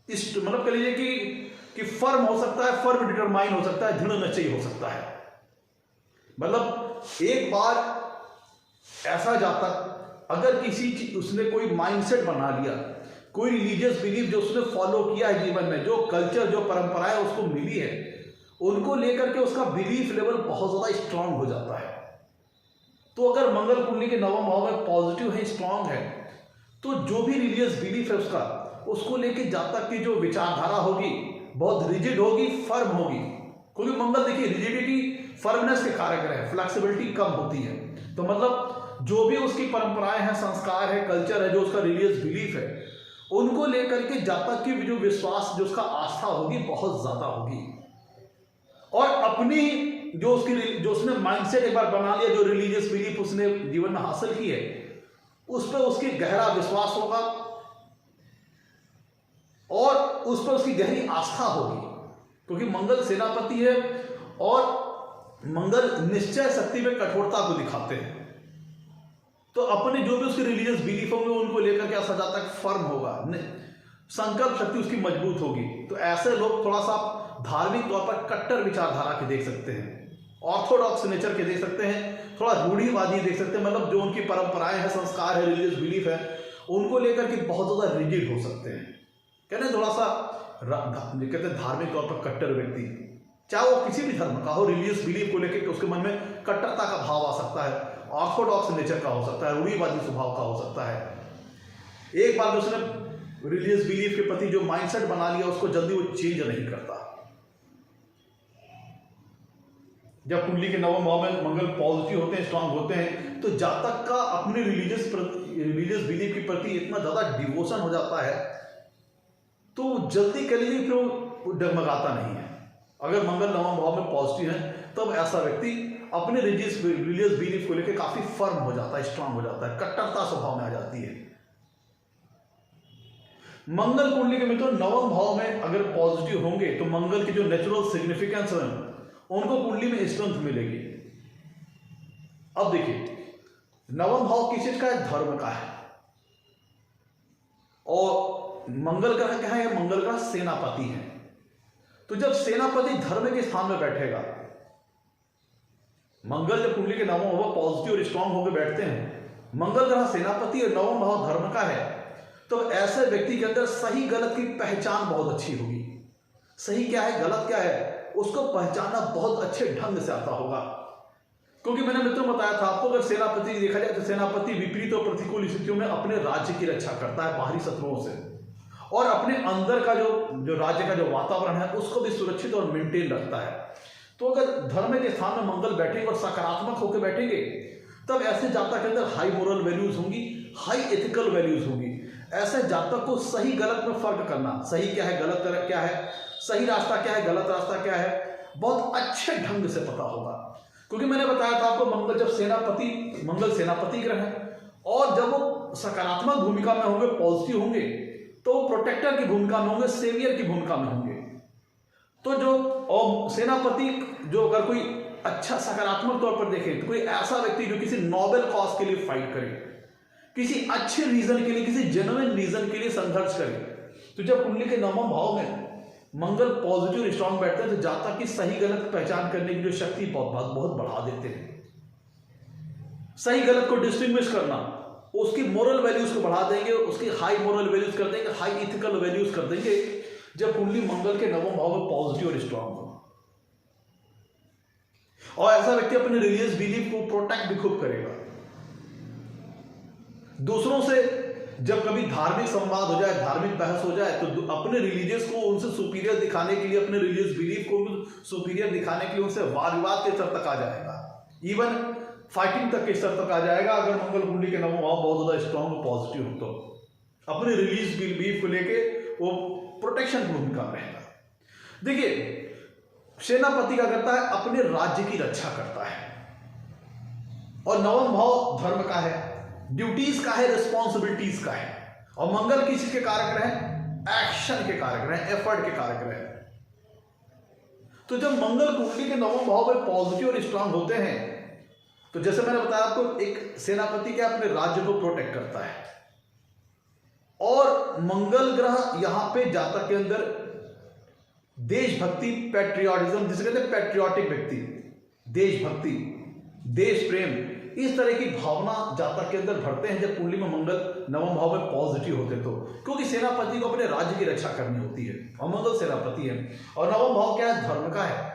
इस मतलब कह लीजिए कि फर्म हो सकता है, फर्म डिटरमाइन हो सकता है, दृढ़ निश्चयी हो सकता है। मतलब एक बार ऐसा जातक अगर किसी चीज उसने कोई माइंडसेट बना लिया, कोई रिलीजियस बिलीफ जो उसने फॉलो किया है जीवन में, जो कल्चर, जो परंपराएं उसको मिली है, उनको लेकर के उसका बिलीफ लेवल बहुत ज्यादा स्ट्रांग हो जाता है। तो अगर मंगल कुंडली के नवम भाव में पॉजिटिव है, स्ट्रांग है, तो जो भी रिलीजियस बिलीफ है उसको लेके जातक की जो विचारधारा होगी बहुत रिजिड होगी, फर्म होगी। क्योंकि मंगल देखिए रिजिडिटी, फर्मनेस के कारक है, फ्लेक्सिबिलिटी कम होती है। तो मतलब जो भी उसकी परंपराएं हैं, संस्कार है, कल्चर है, जो उसका रिलीजियस बिलीफ है, उनको लेकर के जातक की जो विश्वास, जो उसका आस्था होगी बहुत ज्यादा होगी। और अपनी जो उसने माइंडसेट एक बार बना लिया, जो रिलीजियस बिलीफ उसने जीवन में हासिल की है, उस पर उसकी गहरा विश्वास होगा और उस पर उसकी गहरी आस्था होगी। क्योंकि मंगल सेनापति है और मंगल निश्चय शक्ति में कठोरता को दिखाते हैं। तो अपने जो भी उसके रिलीजियस बिलीफ होंगे उनको लेकर के ऐसा जातक फर्म होगा, संकल्प शक्ति उसकी मजबूत होगी। तो ऐसे लोग थोड़ा सा धार्मिक तौर पर कट्टर विचारधारा के देख सकते हैं, ऑर्थोडॉक्स नेचर के देख सकते हैं, थोड़ा रूढ़िवादी देख सकते हैं। मतलब जो उनकी परंपराएं हैं, संस्कार है, रिलीजियस बिलीफ है, उनको लेकर के बहुत ज्यादा रिजिड हो सकते हैं। कहते हैं थोड़ा सा कहते हैं धार्मिक तौर पर कट्टर व्यक्ति, चाहे वो किसी भी धर्म का हो, रिलीजियस बिलीफ को लेकर के उसके मन में कट्टरता का भाव आ सकता है, ऑर्थोडॉक्स नेचर का हो सकता है, रूढ़िवादी स्वभाव का हो सकता है। एक बार उसने रिलीजियस बिलीफ के प्रति जो माइंडसेट बना लिया उसको जल्दी वो चेंज नहीं करता। जब कुंडली के नवम भाव में मंगल पॉजिटिव होते हैं, स्ट्रांग होते हैं, तो जातक का अपने रिलीजियस बिलीफ के प्रति इतना ज्यादा डिवोशन हो जाता है तो जल्दी कह लीजिए फिर वो डगमगाता नहीं है। अगर मंगल नवम भाव में पॉजिटिव है तब ऐसा व्यक्ति अपने रिलीजियस बिलीफ को लेकर काफी फर्म हो जाता है, स्ट्रांग हो जाता है, कट्टरता स्वभाव में आ जाती है। मंगल कुंडली के मित्रों नवम भाव में अगर पॉजिटिव होंगे तो मंगल के जो नेचुरल सिग्निफिकेंस है उनको कुंडली में स्ट्रेंथ मिलेगी। अब देखिए नवम भाव किस चीज का है? धर्म का है। और मंगल ग्रह क्या है? मंगल ग्रह सेनापति है। तो जब सेनापति धर्म के स्थान में बैठेगा, मंगल जब कुंडली के नवम भाव पॉजिटिव और स्ट्रांग होकर बैठते हैं, मंगल ग्रह सेनापति और नवम भाव धर्म का है, तो ऐसे व्यक्ति के अंदर सही गलत की पहचान बहुत अच्छी होगी। सही क्या है, गलत क्या है, उसको पहचानना बहुत अच्छे ढंग से आता होगा। क्योंकि मैंने मित्रों बताया था आपको, अगर सेनापति देखा जाए तो सेनापति विपरीत और प्रतिकूल स्थितियों में अपने राज्य की रक्षा करता है बाहरी शत्रुओं से, और अपने अंदर का जो राज्य का जो वातावरण है उसको भी सुरक्षित और मेंटेन रखता है। तो अगर धर्म के स्थान में मंगल बैठेंगे और सकारात्मक होकर बैठेंगे, तब ऐसे जातक के अंदर हाई मोरल वैल्यूज होंगी, हाई एथिकल वैल्यूज होंगी। ऐसे जातक को सही गलत में फर्क करना, सही क्या है, गलत क्या है, सही रास्ता क्या है, गलत रास्ता क्या है, बहुत अच्छे ढंग से पता होगा। क्योंकि मैंने बताया था आपको, मंगल सेनापति ग्रह है, और जब वो सकारात्मक भूमिका में होंगे, पॉजिटिव होंगे, तो वो प्रोटेक्टर की भूमिका में होंगे, सेवियर की भूमिका में होंगे। तो जो और सेनापति जो अगर कोई अच्छा सकारात्मक तौर पर देखें तो कोई ऐसा व्यक्ति जो किसी नोबेल कॉज के लिए फाइट करे, किसी अच्छे रीजन के लिए, किसी जेन्युइन रीजन के लिए संघर्ष करे। तो जब कुंडली के नवम भाव में मंगल पॉजिटिव और स्ट्रांग बैठते हैं तो जातक की सही गलत पहचान करने की जो शक्ति बहुत बढ़ा देते हैं। सही गलत को डिस्टिंग्विश करना, उसकी मोरल वैल्यूज को बढ़ा देंगे, उसकी हाई मोरल वैल्यूज कर देंगे, हाई इथिकल वैल्यूज कर देंगे, जब कुंडली मंगल के नवम भाव में पॉजिटिव और स्ट्रांग हो। और ऐसा व्यक्ति अपने रिलीजियस बिलीफ को प्रोटेक्ट भी खूब करेगा। दूसरों से जब कभी धार्मिक संवाद हो जाए, धार्मिक बहस हो जाए, तो अपने रिलीजियस को उनसे सुपीरियर दिखाने के लिए, अपने रिलीजियस बिलीफ को सुपीरियर दिखाने के लिए उनसे वाद विवाद के स्तर तक आ जाएगा, इवन फाइटिंग तक के स्तर तक आ जाएगा। अगर मंगल कुंडली के नवम भाव बहुत ज्यादा स्ट्रांग और पॉजिटिव हो तो अपने रिलीजियस बिलीफ को लेके वो प्रोटेक्शन की भूमिका रहेगा। देखिए सेनापति क्या करता है, अपने राज्य की रक्षा करता है, और नवम भाव धर्म का है, ड्यूटीज का है, रिस्पॉन्सिबिलिटीज का है। और मंगल किस के कारक रहे? एक्शन के कारक रहे, एफर्ट के कारक रहे। तो जब मंगल कुंडली के नवम भाव में पॉजिटिव और स्ट्रांग होते हैं, तो जैसे मैंने बताया आपको, एक सेनापति क्या अपने राज्य को प्रोटेक्ट करता है, और मंगल ग्रह यहां पे जातक के अंदर देशभक्ति, पैट्रियोटिज्म, जिसे कहते हैं पैट्रियोटिक व्यक्ति, देशभक्ति, देश प्रेम, इस तरह की भावना जातक के अंदर भरते हैं जब कुंडली में मंगल नवम भाव में पॉजिटिव होते तो। क्योंकि सेनापति को अपने राज्य की रक्षा करनी होती है, और मंगल सेनापति है, और नवम भाव क्या है? धर्म का है।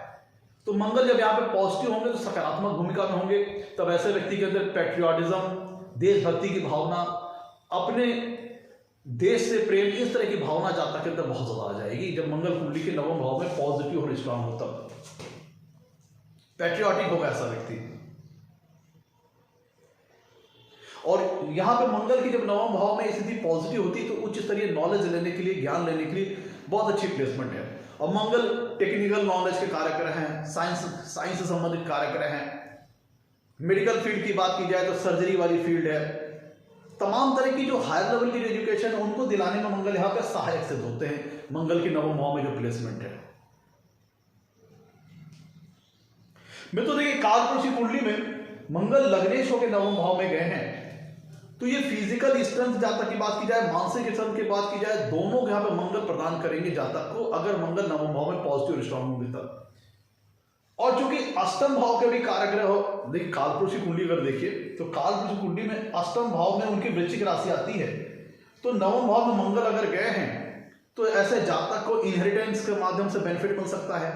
तो मंगल जब यहाँ पे पॉजिटिव होंगे तो सकारात्मक भूमिका में होंगे, तब ऐसे व्यक्ति के अंदर पैट्रियोटिज्म, देशभक्ति की भावना, अपने देश से प्रेम, इस तरह की भावना जातक के अंदर बहुत ज्यादा आ जाएगी। जब मंगल कुंडली के नवम भाव में पॉजिटिव और स्ट्रांग हो तब पैट्रियोटिक होगा ऐसा व्यक्ति। और यहां पे मंगल की जब नवम भाव में स्थिति पॉजिटिव होती है तो उच्च स्तरीय नॉलेज लेने के लिए, ज्ञान लेने के लिए बहुत अच्छी प्लेसमेंट है। और मंगल टेक्निकल नॉलेज के कार्य कर रहे हैं, साइंस से संबंधित कार्य कर रहे हैं। मेडिकल फील्ड की बात की जाए तो सर्जरी वाली फील्ड है। तमाम तरह की जो हायर लेवल की एजुकेशन है उनको दिलाने में मंगल यहाँ पे सहायक सिद्ध होते हैं, मंगल के नवम भाव में जो प्लेसमेंट है। मैं तो देखिए कालपुरुष कुंडली में मंगल लग्नेश होकर नवम भाव में गए हैं, तो ये फिजिकल स्ट्रेंथ जातक की बात की जाए, मानसिक स्ट्रेंथ की बात की जाए, दोनों यहाँ पे मंगल प्रदान करेंगे जातक को, अगर मंगल नवम भाव में पॉजिटिव और स्ट्रांग होंगे तब। और चूंकि अष्टम भाव के भी कारक ग्रह हो, देखिए कालपुरुष की कुंडली अगर देखिए तो कालपुरुष कुंडली में अष्टम भाव में उनकी वृश्चिक राशि आती है, तो नवम भाव में मंगल अगर गए हैं तो ऐसे जातक को इनहेरिटेंस के माध्यम से बेनिफिट मिल सकता है।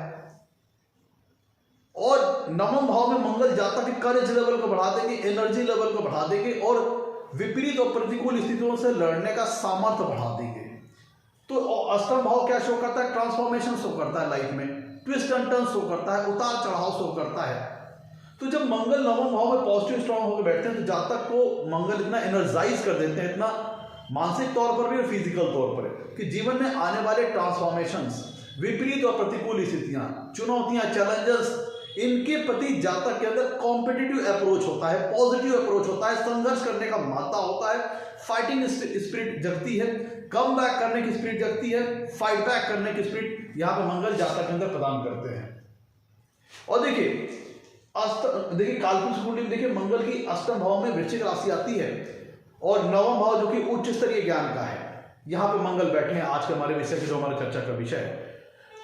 और नवम भाव में मंगल जातक के करेज लेवल को बढ़ा देंगे, एनर्जी लेवल को बढ़ा देंगे, और विपरीत और प्रतिकूल स्थितियों से लड़ने का सामर्थ्य बढ़ा देंगे। तो अष्टम भाव क्या शो करता है? ट्रांसफॉर्मेशन शो करता है, लाइफ में ट्विस्ट एंड टर्न शो करता है, उतार चढ़ाव शो करता है। तो जब मंगल नवम भाव में पॉजिटिव स्ट्रांग होकर बैठते हैं तो जातक को मंगल इतना एनर्जाइज कर देते हैं, इतना मानसिक तौर पर भी और फिजिकल तौर पर, कि जीवन में आने वाले ट्रांसफॉर्मेशंस, विपरीत और प्रतिकूल स्थितियां, चुनौतियां, चैलेंजेस, इनके प्रति जातक के अंदर कॉम्पिटिटिव अप्रोच होता है, पॉजिटिव अप्रोच होता है, संघर्ष करने का मादा होता है, फाइटिंग स्पिरिट जगती है, कम बैक करने की स्पिरिट जगती है, फाइट बैक करने की स्पिरिट यहाँ पे मंगल जातक के अंदर प्रदान करते हैं। और देखिए कालपुरुष कुंडली में देखिए मंगल की अष्टम भाव में वृश्चिक राशि आती है और नवम भाव जो कि उच्च स्तरीय ज्ञान का है, यहाँ पे मंगल बैठे हैं आज के हमारे विषय की जो हमारे चर्चा का विषय है।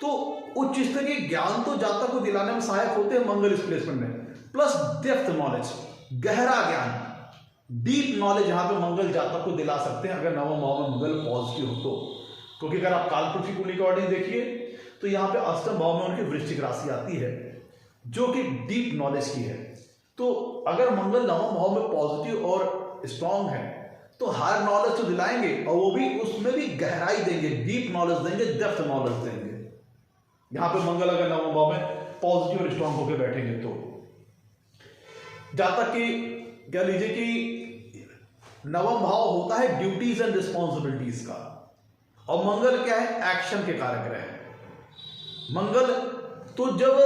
तो उच्च स्तरीय ज्ञान तो जातक को दिलाने में सहायक होते हैं मंगल इस प्लेसमेंट में, प्लस डेप्थ नॉलेज, गहरा ज्ञान, डीप नॉलेज यहाँ पे मंगल जातक को दिला सकते हैं अगर नवम भाव में मंगल पॉजिटिव हो तो। क्योंकि अगर आप कालपुरुष की कुंडली के अकॉर्डिंग देखिए तो यहाँ पे अष्टम भाव में उनकी वृश्चिक राशि आती है जो कि डीप नॉलेज की है। तो अगर मंगल नवम भाव में पॉजिटिव और स्ट्रांग है तो हायर नॉलेज तो दिलाएंगे और वो भी उसमें भी गहराई देंगे, डीप नॉलेज देंगे, डेप्थ नॉलेज देंगे। यहां पे मंगल अगर नवम भाव में पॉजिटिव और स्ट्रांग होकर बैठेंगे तो जातक की कह लीजिए कि नवम भाव होता है ड्यूटीज एंड रिस्पॉन्सिबिलिटीज का, और मंगल क्या है, एक्शन के कारक ग्रह है मंगल। तो जब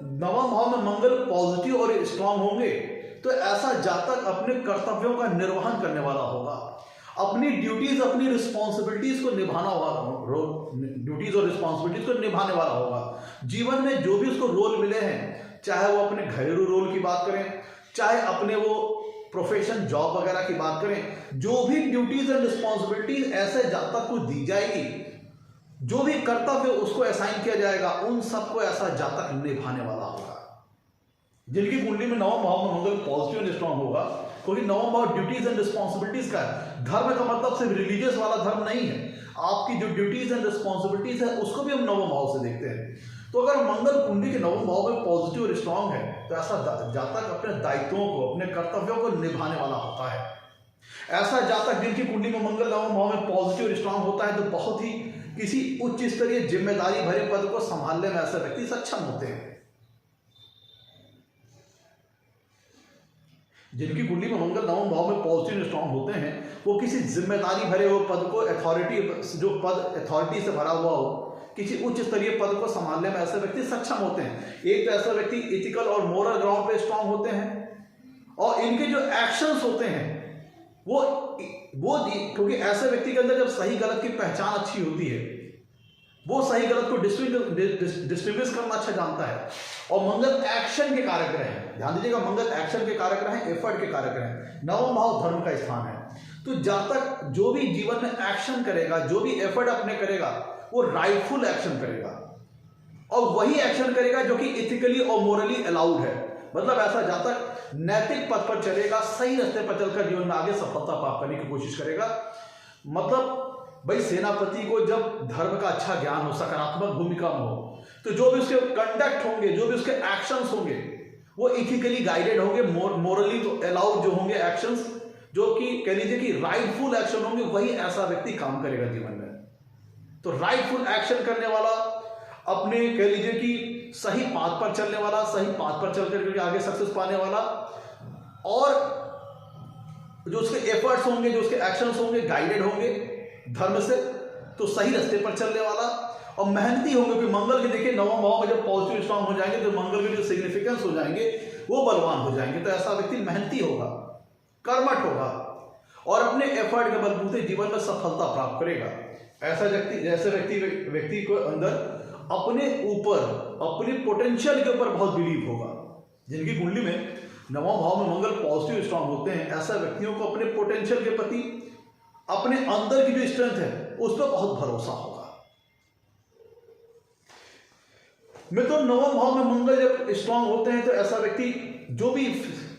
नवम भाव में मंगल पॉजिटिव और स्ट्रांग होंगे तो ऐसा जातक अपने कर्तव्यों का निर्वहन करने वाला होगा, अपनी ड्यूटीज अपनी रिस्पॉन्सिबिलिटीज को निभाना होगा, ड्यूटीज और रिस्पॉन्सिबिलिटीज को निभाने वाला होगा। जीवन में जो भी उसको रोल मिले हैं, चाहे वो अपने घरेलू रोल की बात करें, चाहे अपने वो प्रोफेशन जॉब वगैरह की बात करें, जो भी ड्यूटीज एंड रिस्पॉन्सिबिलिटीज ऐसे जातक को दी जाएगी, जो भी कर्तव्य उसको असाइन किया जाएगा, उन सबको ऐसा जातक निभाने वाला होगा। जिनकी कुंडली में नवम भाव में मंगल पॉजिटिव एंड स्ट्रांग होगा, क्योंकि नवम भाव ड्यूटीज एंड रिस्पॉन्सिबिलिटीज का है। धर्म का मतलब सिर्फ रिलीजियस वाला धर्म नहीं है, आपकी जो ड्यूटीज एंड रिस्पॉन्सिबिलिटीज है उसको भी हम नवम भाव से देखते हैं। तो अगर मंगल कुंडली के नवम भाव में पॉजिटिव और स्ट्रांग है तो ऐसा जातक अपने दायित्वों को, अपने कर्तव्यों को निभाने वाला होता है। ऐसा जातक जिनकी कुंडली में मंगल नवम भाव में पॉजिटिव और स्ट्रांग होता है तो बहुत ही किसी उच्च स्तरीय जिम्मेदारी भरे पद को संभालने में ऐसे व्यक्ति सक्षम होते हैं। जिनकी कुंडली में मंगल नवम भाव में पॉजिटिव स्ट्रांग होते हैं वो किसी जिम्मेदारी भरे हुए पद को, जो पद अथॉरिटी से भरा हुआ हो, किसी उच्च स्तरीय पद को संभालने में ऐसे व्यक्ति सक्षम होते हैं। एक तो ऐसा व्यक्ति एथिकल और मोरल ग्राउंड पे स्ट्रांग होते हैं, और इनके जो एक्शंस होते हैं वो क्योंकि ऐसे व्यक्ति के अंदर जब सही गलत की पहचान अच्छी होती है, वो सही गलत को डिस्टिंग्विश करना अच्छा जानता है। और मंगल एक्शन के कारक ग्रह है, ध्यान दीजिएगा, मंगल एक्शन के कारक ग्रह है, एफर्ट के कारक ग्रह है। नवम भाव धर्म का स्थान है। तो जातक जो भी जीवन में एक्शन करेगा, जो भी एफर्ट अपने करेगा, वो राइटफुल एक्शन करेगा, और वही एक्शन करेगा जो कि इथिकली और मोरली अलाउड है। मतलब ऐसा जातक नैतिक पथ पर चलेगा, सही रास्ते पर चलकर जीवन में आगे सफलता प्राप्त करने की कोशिश करेगा। मतलब भाई सेनापति को जब धर्म का अच्छा ज्ञान हो, सकारात्मक भूमिका में हो, तो जो भी उसके कंडक्ट होंगे, जो भी उसके एक्शंस होंगे, वो इथिकली गाइडेड होंगे, मोरली तो अलाउड जो होंगे एक्शंस, जो कि कह लीजिए कि राइटफुल एक्शन होंगे, वही ऐसा व्यक्ति काम करेगा जीवन में। तो राइटफुल एक्शन करने वाला, अपने कह लीजिए कि सही पाथ पर चलने वाला, सही पाथ पर चल करके आगे सक्सेस पाने वाला, और जो उसके एफर्ट्स होंगे, जो उसके एक्शंस होंगे, गाइडेड होंगे धर्म से, तो सही रास्ते पर चलने वाला और मेहनती होंगे। क्योंकि मंगल के देखिए नवम भाव में जब पॉजिटिव स्ट्रांग हो जाएंगे तो मंगल के जो सिग्निफिकेंस हो जाएंगे वो बलवान हो जाएंगे। तो ऐसा व्यक्ति मेहनती होगा, कर्मठ होगा और अपने एफर्ट के बलबूते जीवन में सफलता प्राप्त करेगा। ऐसे व्यक्ति को अंदर अपने ऊपर, अपनी पोटेंशियल के ऊपर बहुत बिलीव होगा। जिनकी कुंडली में नवम भाव में मंगल पॉजिटिव स्ट्रांग होते हैं, ऐसा व्यक्तियों को अपने पोटेंशियल के प्रति, अपने अंदर की जो स्ट्रेंथ है उस पर बहुत भरोसा होगा। मित्रों, नवम भाव में मंगल जब स्ट्रांग होते हैं तो ऐसा व्यक्ति जो भी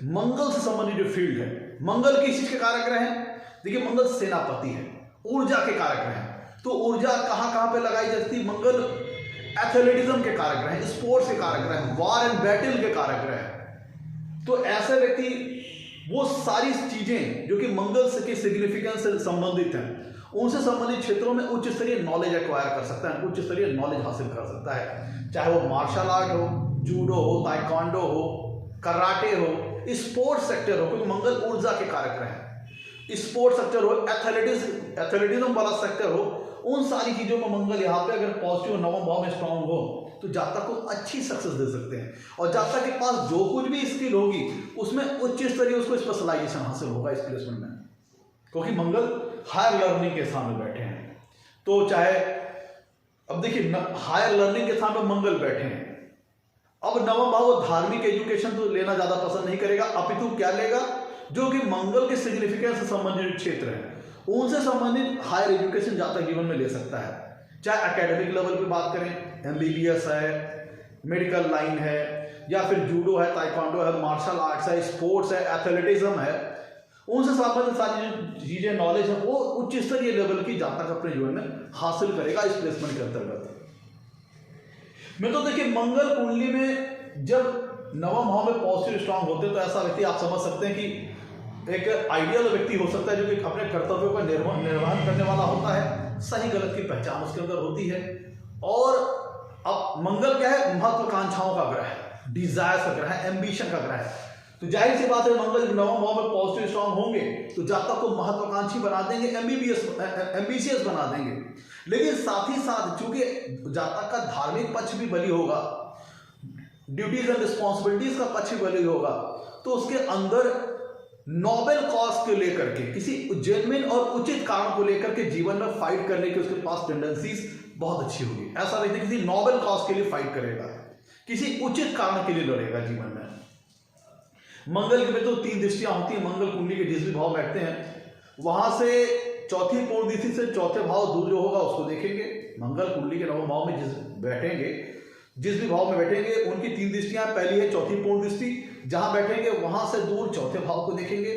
मंगल से संबंधित जो फील्ड है, मंगल किस चीज के कारक ग्रह हैं? देखिए, मंगल सेनापति है, ऊर्जा के कारक ग्रह हैं। तो ऊर्जा कहां पे लगाई जाती है? मंगल एथलेटिज्म के कारक ग्रह हैं, स्पोर्ट्स के कारक ग्रह हैं, वॉर एंड बैटल के कारक ग्रह हैं। तो ऐसे व्यक्ति वो सारी चीजें जो कि मंगल के सिग्निफिकेंस से संबंधित हैं, उनसे संबंधित क्षेत्रों में उच्च स्तरीय नॉलेज एक्वायर कर सकता है, उच्च स्तरीय नॉलेज हासिल कर सकता है। चाहे वो मार्शल आर्ट हो, जूडो हो, ताइक्वांडो हो, कराटे हो, स्पोर्ट्स सेक्टर हो, क्योंकि मंगल ऊर्जा के कारक ग्रह हैं। स्पोर्ट्स सेक्टर हो, एथलेटिज्म वाला सेक्टर हो, उन सारी चीजों में मंगल यहाँ पे अगर पॉजिटिव नवम भाव में स्ट्रांग हो तो जातक को अच्छी सक्सेस दे सकते हैं। और जातक के पास जो कुछ भी स्किल होगी उसमें उच्च स्तरीय उसको स्पेशलाइजेशन हासिल होगा इस प्लेसमेंट में, क्योंकि मंगल हायर लर्निंग के स्थान में बैठे हैं। तो चाहे अब देखिए हायर लर्निंग के स्थान पर मंगल बैठे हैं, अब नवम भाव वो धार्मिक एजुकेशन तो लेना ज्यादा पसंद नहीं करेगा, अपितु क्या लेगा, जो कि मंगल के सिग्निफिकेंस से संबंधित क्षेत्र है उनसे संबंधित हायर एजुकेशन जातक जीवन में ले सकता है। चाहे एकेडमिक लेवल पे बात करें, एमबीबीएस है, मेडिकल लाइन है, या फिर जूडो है, ताइक्वांडो है, मार्शल आर्ट्स है, स्पोर्ट्स है, एथलेटिज्म है, उनसे संबंधित सारी चीजें नॉलेज है वो उच्च स्तरीय लेवल की जातक अपने जीवन में हासिल करेगा इस प्लेसमेंट के अंतर्गत। मैं तो देखिए मंगल कुंडली में जब नवम भाव में पॉजिटिव स्ट्रांग होते हैं तो ऐसा व्यक्ति आप समझ सकते हैं कि एक आइडियल व्यक्ति हो सकता है जो कि अपने कर्तव्यों का निर्वहन करने वाला होता है, सही गलत की पहचान उसके अंदर होती है। और अब मंगल क्या है, महत्वाकांक्षाओं का ग्रह है, डिजायर्स का ग्रह है, एम्बिशन का ग्रह है। तो जाहिर सी बात है मंगल जब नवम भाव में पॉजिटिव स्ट्रांग होंगे तो जातक को महत्वाकांक्षी बना देंगे, एम्बिशियस बना देंगे। लेकिन साथ ही साथ चूंकि जातक का धार्मिक पक्ष भी बली होगा, ड्यूटीज एंड रिस्पॉन्सिबिलिटीज का पक्ष भी बली होगा, तो उसके अंदर नोबेल कॉज को लेकर के, किसी जेन्युइन और उचित कारण को लेकर के जीवन में फाइट करने की उसके पास टेंडेंसीज बहुत अच्छी होगी। ऐसा व्यक्ति किसी नोबेल कॉज के लिए फाइट करेगा, किसी उचित कारण के लिए लड़ेगा जीवन में। मंगल में तो 3 दृष्टियां होती है, मंगल कुंडली के जिस भी भाव बैठते हैं वहां से चौथी पूर्ण दृष्टि से चौथे भाव दूर जो होगा उसको देखेंगे। मंगल कुंडली के नवम भाव में जिस भी भाव में बैठेंगे उनकी 3 दृष्टियां, पहली है चौथी पूर्ण दृष्टि, जहां बैठेंगे वहां से दूर चौथे भाव को देखेंगे।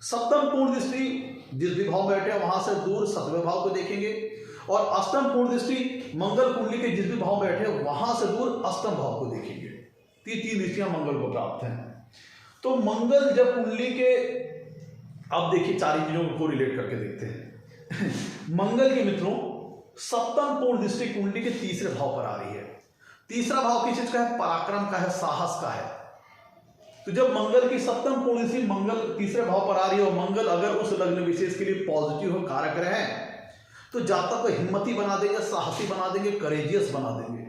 सप्तम पूर्ण दृष्टि जिस भी भाव में बैठे वहां से दूर 7वें भाव को देखेंगे। और अष्टम पूर्ण दृष्टि मंगल कुंडली के जिस भी भाव में बैठे वहां से दूर अष्टम भाव को देखेंगे। 3 दृष्टियां मंगल को प्राप्त हैं। तो मंगल जब कुंडली के, अब देखिए सारी चीजों को रिलेट करके देखते हैं मंगल के मित्रों सप्तम पूर्ण दृष्टि कुंडली के तीसरे भाव पर आ रही है। तीसरा भाव किस चीज का है, पराक्रम का है, साहस का है। तो जब मंगल की सप्तम पूर्ण दृष्टि मंगल तीसरे भाव पर आ रही है और मंगल अगर उस लग्न विशेष के लिए पॉजिटिव हो, कारक ग्रह है, तो जातक को हिम्मती बना देंगे, साहसी बना देंगे, करेजियस बना देंगे।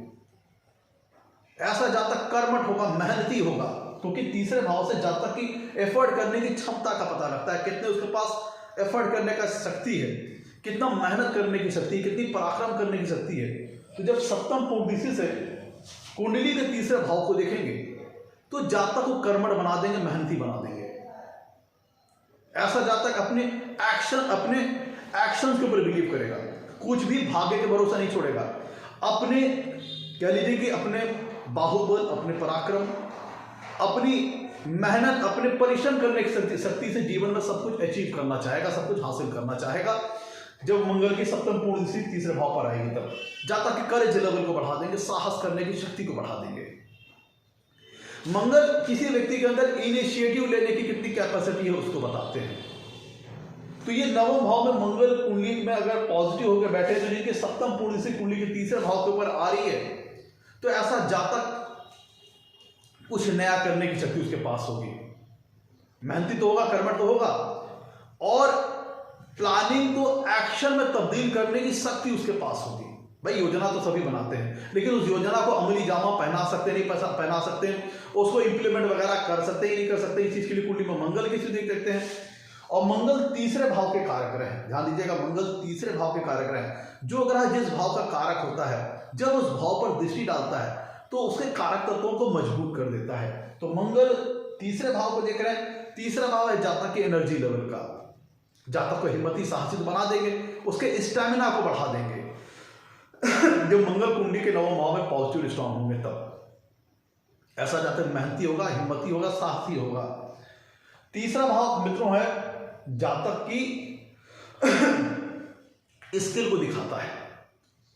ऐसा जातक कर्मठ होगा, मेहनती होगा, क्योंकि तीसरे भाव से जातक की एफर्ट करने की क्षमता का पता लगता है, कितने उसके पास एफर्ट करने का शक्ति है, कितना मेहनत करने की शक्ति है, कितनी पराक्रम करने की शक्ति है। तो जब सप्तम पूर्ण दृष्टि से कुंडली के तीसरे भाव को देखेंगे तो जातक को कर्मठ बना देंगे, मेहनती बना देंगे। ऐसा जातक अपने एक्शन के ऊपर बिलीव करेगा, कुछ भी भाग्य के भरोसा नहीं छोड़ेगा। अपने कह लीजिए कि अपने बाहुबल, अपने पराक्रम, अपनी मेहनत, अपने परिश्रम करने की शक्ति से जीवन में सब कुछ अचीव करना चाहेगा, सब कुछ हासिल करना चाहेगा। जब मंगल की सप्तम पूर्ण दृष्टि तीसरे भाव पर आएगी तब जातक के करेज लेवल को बढ़ा देंगे, साहस करने की शक्ति को बढ़ा देंगे। मंगल किसी व्यक्ति के अंदर इनिशिएटिव लेने की कितनी कैपेसिटी है उसको बताते हैं। तो ये नवम भाव में मंगल कुंडली में अगर पॉजिटिव होकर बैठे तो जिनके सप्तम पूर्ण दृष्टि कुंडली के तीसरे भाव के ऊपर आ रही है, तो ऐसा जातक कुछ नया करने की शक्ति उसके पास होगी। मेहनती तो होगा, कर्मठ तो होगा, और प्लानिंग को एक्शन में तब्दील करने की शक्ति उसके पास होगी। भाई योजना तो सभी बनाते हैं, लेकिन उस योजना को अमली जामा पहना सकते नहीं पहना सकते, उसको इंप्लीमेंट वगैरह कर सकते ही नहीं कर सकते। इस चीज के लिए कुंडली में मंगल की स्थिति देख सकते हैं। और मंगल तीसरे भाव के कारक ग्रह है, ध्यान दीजिएगा, मंगल तीसरे भाव के कारक ग्रह है। जो ग्रह जिस भाव का कारक होता है जब उस भाव पर दृष्टि डालता है तो उसके कारक तत्वों को मजबूत कर देता है। तो मंगल तीसरे भाव को देख रहे हैं, तीसरा भाव है जातक के एनर्जी लेवल का, जातक को हिम्मती साहसी बना देंगे, उसके स्टैमिना को बढ़ा देंगे। जब मंगल कुंडली के नवम भाव में पॉजिटिव स्ट्रांग होंगे तब ऐसा जातक मेहनती होगा, हिम्मती होगा, साहसी होगा। तीसरा भाव मित्रों है जातक की स्किल को दिखाता है,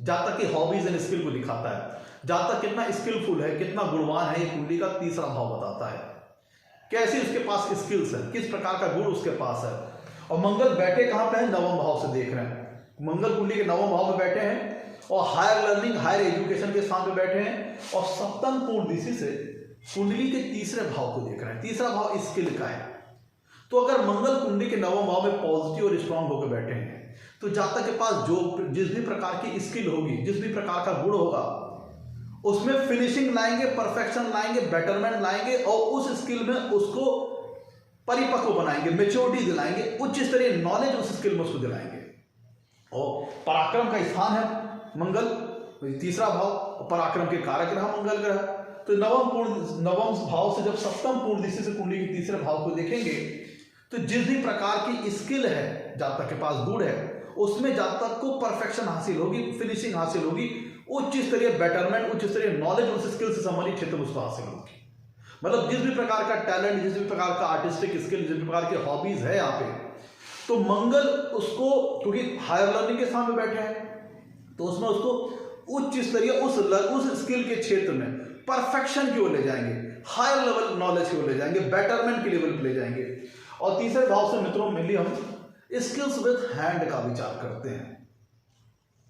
जातक की हॉबीज एंड स्किल को दिखाता है। जातक कितना स्किलफुल है, कितना गुणवान है, ये कुंडली का तीसरा भाव बताता है। कैसी उसके पास स्किल्स है, किस प्रकार का गुण उसके पास है। और मंगल बैठे कहां पे है, नवम भाव से देख रहे हैं। मंगल कुंडली के नवम भाव में बैठे हैं और हायर लर्निंग, हायर एजुकेशन के स्थान पे बैठे हैं, और सप्तम पूर्ण दृष्टि से कुंडली के तीसरे भाव को देख रहे हैं। तीसरा भाव स्किल का है। तो अगर मंगल कुंडली के नवम भाव में पॉजिटिव और स्ट्रांग होकर बैठे हैं तो जातक के पास जो जिस भी प्रकार की स्किल होगी, जिस भी प्रकार का गुण होगा, उसमें फिनिशिंग लाएंगे, परफेक्शन लाएंगे, बेटरमेंट लाएंगे और उस स्किल में उसको परिपक्व बनाएंगे, मेच्योरिटी दिलाएंगे, उच्च स्तरीय नॉलेज उस स्किल में उसको दिलाएंगे। और पराक्रम का स्थान है मंगल, तीसरा भाव, पराक्रम के कारक रहा मंगल ग्रह। तो नवम भाव से जब सप्तम पूर्ण दृष्टि से कुंडली के तीसरे भाव को देखेंगे तो जिस भी प्रकार की स्किल है जातक के पास गुण है, उसमें जातक को परफेक्शन हासिल होगी, फिनिशिंग हासिल होगी, उच्च स्तरीय बेटरमेंट, उच्च स्तरीय नॉलेज उस स्किल से संबंधित क्षेत्र में उसको हासिल होगी। मतलब जिस भी प्रकार का टैलेंट, जिस भी प्रकार का आर्टिस्टिक स्किल, जिस भी प्रकार की हॉबीज है यहाँ पे, तो मंगल उसको, क्योंकि हायर लर्निंग के सामने बैठे हैं, तो उसमें उसको उच्च स्तरीय उस स्किल के क्षेत्र में परफेक्शन की ओर ले जाएंगे, हायर लेवल नॉलेज की ओर ले जाएंगे, बेटरमेंट के लेवल पे ले जाएंगे। और तीसरे भाव से मित्रों मेनली हम स्किल्स विद हैंड का विचार करते हैं।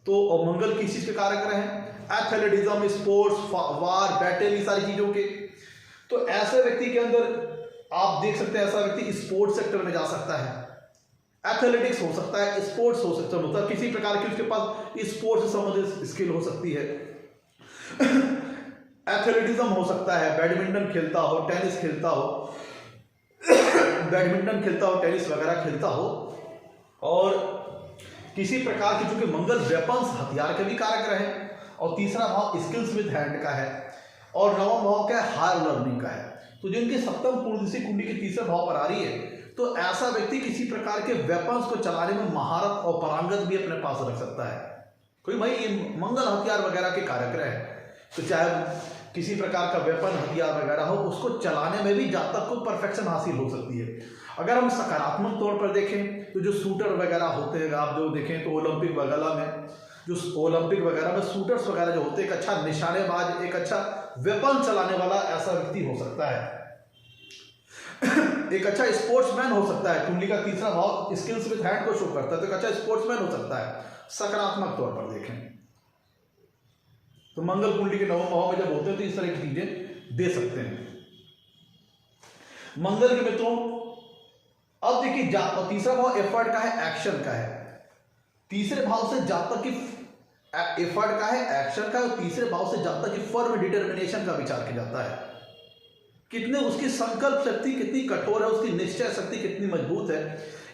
तो और मंगल किस चीज के कारक रहे हैं? एथलेटिज्म, स्पोर्ट्स, वार, बैटल, ये सारी चीजों के। तो ऐसे व्यक्ति के अंदर आप देख सकते हैं, ऐसा व्यक्ति स्पोर्ट्स सेक्टर में जा सकता है, एथलेटिक्स हो सकता है, स्पोर्ट्स हो सकता है, मतलब किसी प्रकार की उसके पास स्पोर्ट्स से संबंधित स्किल हो सकती है। एथलेटिज्म हो सकता है, बैडमिंटन खेलता हो, टेनिस खेलता हो, बैडमिंटन खेलता हो, टेनिस वगैरह खेलता हो। और किसी प्रकार की, चूंकि मंगल वेपन्स, हथियार के भी कारक रहे, और तीसरा भाव स्किल्स विद हैंड का है, और नवम भाव क्या है? हायर लर्निंग का है। तो जिनकी सप्तम पूर्ण दृष्टि कुंडली के तीसरे भाव पर आ रही है, तो ऐसा व्यक्ति किसी प्रकार के वेपन्स को चलाने में महारत और पारंगत भी अपने पास रख सकता है। कोई भाई ये मंगल हथियार वगैरह के कारक रहे, तो चाहे किसी प्रकार का वेपन, हथियार वगैरह हो, उसको चलाने में भी जातक को परफेक्शन हासिल हो सकती है। अगर हम सकारात्मक तौर पर देखें तो जो शूटर वगैरह होते हैं, आप जो देखें तो ओलंपिक वगैरह में, जो ओलंपिक वगैरह में शूटर्स वगैरह जो होते हैं, एक अच्छा निशानेबाज, एक अच्छा वेपन चलाने वाला ऐसा व्यक्ति हो सकता है। एक अच्छा स्पोर्ट्समैन हो सकता है। कुंडली का तीसरा भाव स्किल्स विद हैंड को शो करता है, तो एक अच्छा स्पोर्ट्समैन हो सकता है सकारात्मक तौर पर देखें तो। मंगल कुंडली के नवम भाव में जब होते हैं तो इस तरह की चीजें दे सकते हैं मंगल के मित्रों। अब देखिए, तीसरा भाव एफर्ट का है, एक्शन का है। तीसरे भाव से जातक की एफर्ट का है, एक्शन का है, और तीसरे भाव से जातक की फर्म डिटर्मिनेशन का विचार किया जाता है। कितने उसकी संकल्प शक्ति कितनी कठोर है, उसकी निश्चय शक्ति कितनी मजबूत है,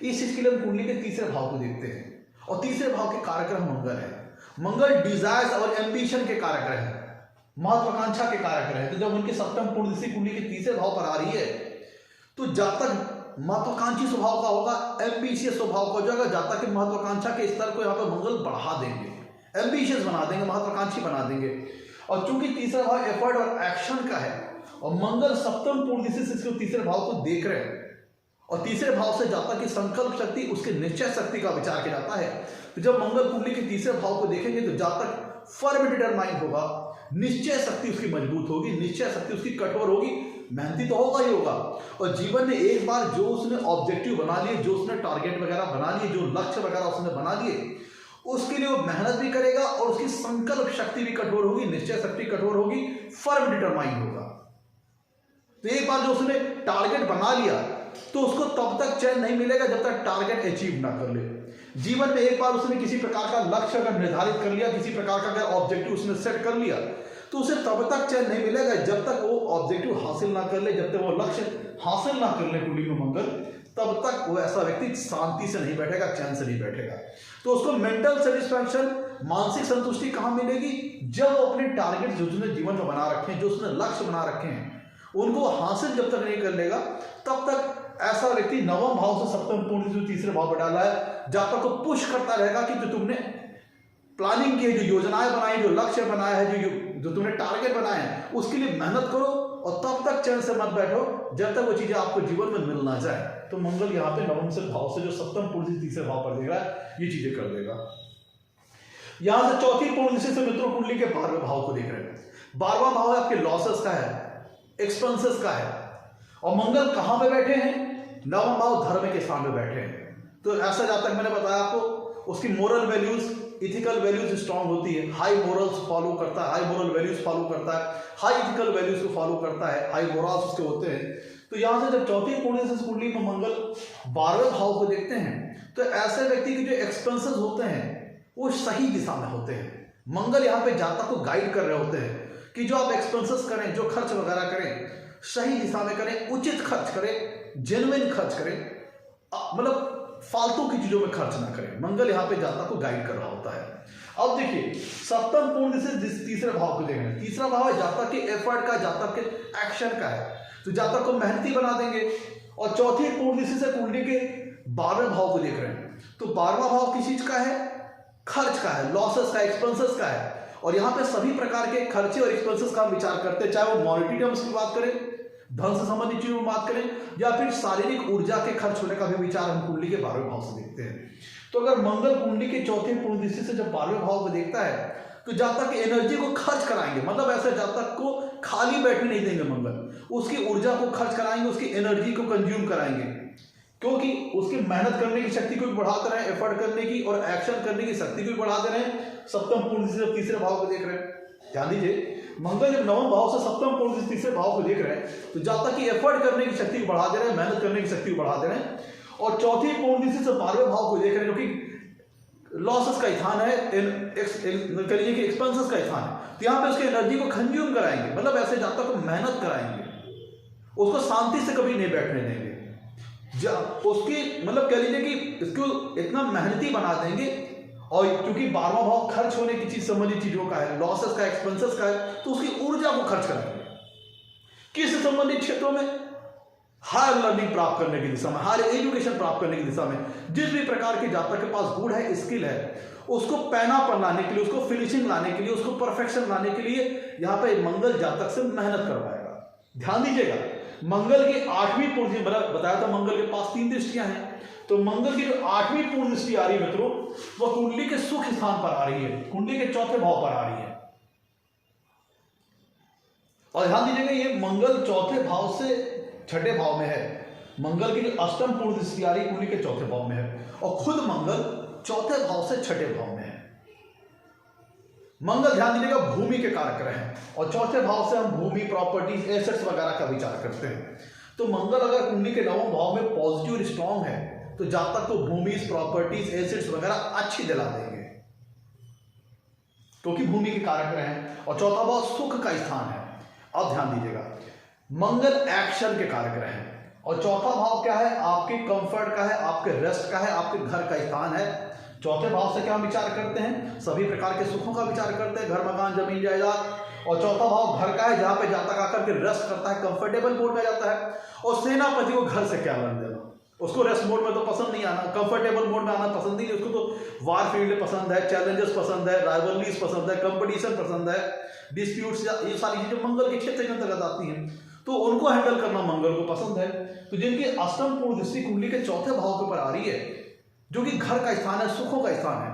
इस चीज के लिए हम कुंडली के तीसरे भाव को देखते हैं। और तीसरे भाव के कारक ग्रह मंगल है। मंगल डिजायर्स और एम्बिशन के कारक ग्रह है, महत्वाकांक्षा के कारक ग्रह है। तो जब उनकी सप्तम पूर्ण दृष्टि कुंडली के तीसरे भाव पर आ रही है, तो जातक महत्वाकांक्षी स्वभाव का होगा, एम्बिशियस स्वभाव का हो जाएगा। जातक की महत्वाकांक्षा के स्तर को यहाँ पर मंगल बढ़ा देंगे, एम्बिशियस बना देंगे, महत्वाकांक्षी बना देंगे। और चूंकि तीसरा भाव एफर्ट और एक्शन का है, और मंगल सप्तम पूर्ण दृष्टि से इसके तीसरे भाव को देख रहे हैं, और तीसरे भाव से जातक की संकल्प शक्ति, उसके निश्चय शक्ति का विचार किया जाता है। तो जब मंगल कुंडली के तीसरे भाव को देखेंगे तो जातक फर्म डिटरमाइंड होगा, निश्चय शक्ति उसकी मजबूत होगी, निश्चय शक्ति उसकी कठोर होगी, मेहनती तो होगा ही होगा। और जीवन में एक बार जो उसने ऑब्जेक्टिव बना लिए, जो उसने टारगेट वगैरह बना लिए, जो लक्ष्य वगैरह उसने बना लिए, उसके लिए वो मेहनत भी करेगा, और उसकी संकल्प शक्ति भी कठोर होगी, निश्चय शक्ति कठोर होगी, फर्म डिटरमाइंड होगा। तो एक बार जो उसने टारगेट बना लिया, तो उसको तब तक चैन नहीं मिलेगा जब तक टारगेट अचीव ना कर ले। जीवन में एक बार उसने किसी प्रकार का लक्ष्य अगर निर्धारित कर लिया, किसी प्रकार का अगर ऑब्जेक्टिव उसने सेट कर लिया, तो उसे तब तक चैन नहीं मिलेगा जब तक वो ऑब्जेक्टिव हासिल ना कर ले, जब तक वो लक्ष्य हासिल ना कर ले कुंडली में मंगल, तब तक वो ऐसा व्यक्ति शांति से नहीं बैठेगा, चैन से नहीं बैठेगा। तो उसको मेंटल सेटिस्फैक्शन, मानसिक संतुष्टि कहाँ मिलेगी? जब वो अपने टारगेट जो उसने जीवन में बना रखे हैं, जो उसने लक्ष्य बना रखे हैं, उनको हासिल जब तक नहीं कर लेगा, तब तक ऐसा व्यक्ति नवम भाव से सप्तम पूर्ण जो तीसरे भाव पर डाला है, जातक को पुश करता रहेगा कि जो तुमने प्लानिंग की है, जो योजनाएं बनाई, जो लक्ष्य बनाया है, जो तुमने टारगेट बनाए हैं, उसके लिए मेहनत करो, और तब तक चैन से मत बैठो जब तक वो चीजें आपको जीवन में मिल ना जाए। तो मंगल यहाँ पे नवम से भाव से जो सप्तम पूर्ण तीसरे भाव पर देख रहा है, ये चीजें कर देगा। यहां से चौथी पूर्ण दृष्टि से मित्रों कुंडली के 12वें भाव को देख रहे हैं। 12वां भाव आपके लॉसेस का है, एक्सपेंसेस का है, और मंगल कहां पे बैठे हैं? नवम भाव धर्म के स्थान पे बैठे हैं। तो ऐसा जब तक मैंने बताया आपको, उसकी moral values, ethical values strong होती है, हाई मोरल्स फॉलो करता है, हाई मोरल वैल्यूज फॉलो करता है, हाई इथिकल वैल्यूज को फॉलो करता है, हाई मोरल्स उसके होते हैं। तो यहां से जब चौथी कुंडली में मंगल 12वें भाव को देखते हैं, तो ऐसे व्यक्ति के जो एक्सपेंसेस होते हैं वो सही दिशा में होते हैं। मंगल यहाँ पे जातक को गाइड कर रहे होते हैं कि जो आप एक्सपेंसेस करें, जो खर्च वगैरह करें, सही दिशा में करें, उचित खर्च करें, जेन्युइन खर्च करें, मतलब फालतू की चीजों में खर्च ना करें। मंगल यहाँ पे जातक को गाइड कर रहा होता है। अब देखिए सप्तम पूर्ण से तीसरे भाव को देखें। तीसरा भाव है जातक के एफर्ट का, जातक के एक्शन का है, तो जातक को मेहनती बना देंगे। और चौथी पूर्ण दिशा से कुंडली के 12वें भाव को देख रहे हैं, तो 12वां भाव किस चीज का है? खर्च का है, लॉसेस का, एक्सपेंसेस का है। और यहाँ पे सभी प्रकार के खर्चे और एक्सपेंसेस का हम विचार करते हैं, चाहे वो मॉनिटरी टर्म्स की बात करें, धन से संबंधित चीजों में बात करें, या फिर शारीरिक ऊर्जा के खर्च होने का भी विचार हम कुंडली के 12वें भाव से देखते हैं। तो अगर मंगल कुंडली के चौथे पूर्ण दृष्टि से जब 12वें भाव को देखता है, तो जातक एनर्जी को खर्च कराएंगे, मतलब ऐसे जातक को खाली बैठने नहीं देंगे मंगल, उसकी ऊर्जा को खर्च कराएंगे, उसकी एनर्जी को कंज्यूम कराएंगे, क्योंकि उसकी मेहनत करने की शक्ति को भी बढ़ाते रहे, एफर्ट करने की और एक्शन करने की शक्ति को भी बढ़ाते रहे। सप्तम पूर्ण से तीसरे भाव को देख रहे हैं, ध्यान दीजिए, मंगल जब 9वें भाव से सप्तम पूर्ण से तीसरे भाव को देख रहे हैं, तो जातक की एफर्ट करने की शक्ति को बढ़ा दे रहे हैं, मेहनत करने की शक्ति को बढ़ा दे रहे हैं। और चौथी पूर्ण से 12वें भाव को देख रहे हैं, जो कि लॉसेस का स्थान है, कह लीजिए कि एक्सपेंसेस का स्थान है, तो यहाँ पे उसकी एनर्जी को कंज्यूम कराएंगे, मतलब ऐसे जातक को मेहनत कराएंगे, उसको शांति से कभी नहीं बैठने देंगे, उसकी मतलब कह लीजिए कि इसको इतना मेहनती बना देंगे। और क्योंकि 12वां भाव खर्च होने की चीज संबंधित चीजों का है, लॉसेस का, एक्सपेंसेस का है, तो उसकी ऊर्जा को खर्च कराएंगे किस संबंधित क्षेत्रों में? हायर लर्निंग प्राप्त करने की दिशा में, हायर एजुकेशन प्राप्त करने की दिशा में। जिस भी प्रकार के जातक के पास गुण है, स्किल है, उसको पैनापन लाने के लिए, उसको फिनिशिंग लाने के लिए, उसको परफेक्शन लाने के लिए यहाँ पे मंगल जातक से मेहनत करवाएगा। ध्यान दीजिएगा, मंगल की 8वीं पूर्ण, बताया था मंगल के पास 3 दृष्टियां हैं, तो मंगल की जो 8वीं पूर्ण दृष्टि आ रही है मित्रों, वह कुंडली के सुख स्थान पर आ रही है, कुंडली के चौथे भाव पर आ रही है। और ध्यान दीजिएगा, ये मंगल चौथे भाव से छठे भाव में है। मंगल की जो अष्टम पूर्ण दृष्टि आ रही है कुंडली के चौथे भाव में है, और खुद मंगल चौथे भाव से छठे भाव में है। मंगल ध्यान दीजिएगा भूमि के कारक ग्रह हैं, और चौथे भाव से हम भूमि, प्रॉपर्टीज, एसेट्स वगैरह का विचार करते हैं। तो मंगल अगर कुंडली के 9वें भाव में पॉजिटिव और स्ट्रॉन्ग है, तो जातक को भूमि, प्रॉपर्टीज, एसेट्स वगैरह अच्छी दिला देंगे, क्योंकि भूमि के कारक ग्रह हैं, और चौथा भाव सुख का स्थान है। अब ध्यान दीजिएगा, मंगल एक्शन के कारक ग्रह हैं, और चौथा भाव क्या है? आपके कंफर्ट का है, आपके रेस्ट का है, आपके घर का स्थान है। चौथे भाव से क्या हम विचार करते हैं? सभी प्रकार के सुखों का विचार करते हैं, घर, मकान, जमीन, जायदाद। और चौथा भाव घर का है, जहां पे जातक आकर के रेस्ट करता है, कंफर्टेबल मोड में जाता है। और सेनापति को घर से क्या लेना देना, उसको रेस्ट मोड में तो पसंद नहीं आना, कंफर्टेबल मोड में आना पसंद नहीं है उसको, तो वार फील्ड पसंद है, चैलेंजेस पसंद है, राइवलरीज पसंद है, कंपटीशन पसंद है, डिस्प्यूट्स, ये सारी चीजें मंगल के क्षेत्र के अंतर्गत आती हैं, तो उनको हैंडल करना मंगल को पसंद है। तो जिनकी अष्टम पूर्ण दृष्टि कुंडली के चौथे भाव के ऊपर आ रही है, जो कि घर का स्थान है, सुखों का स्थान है।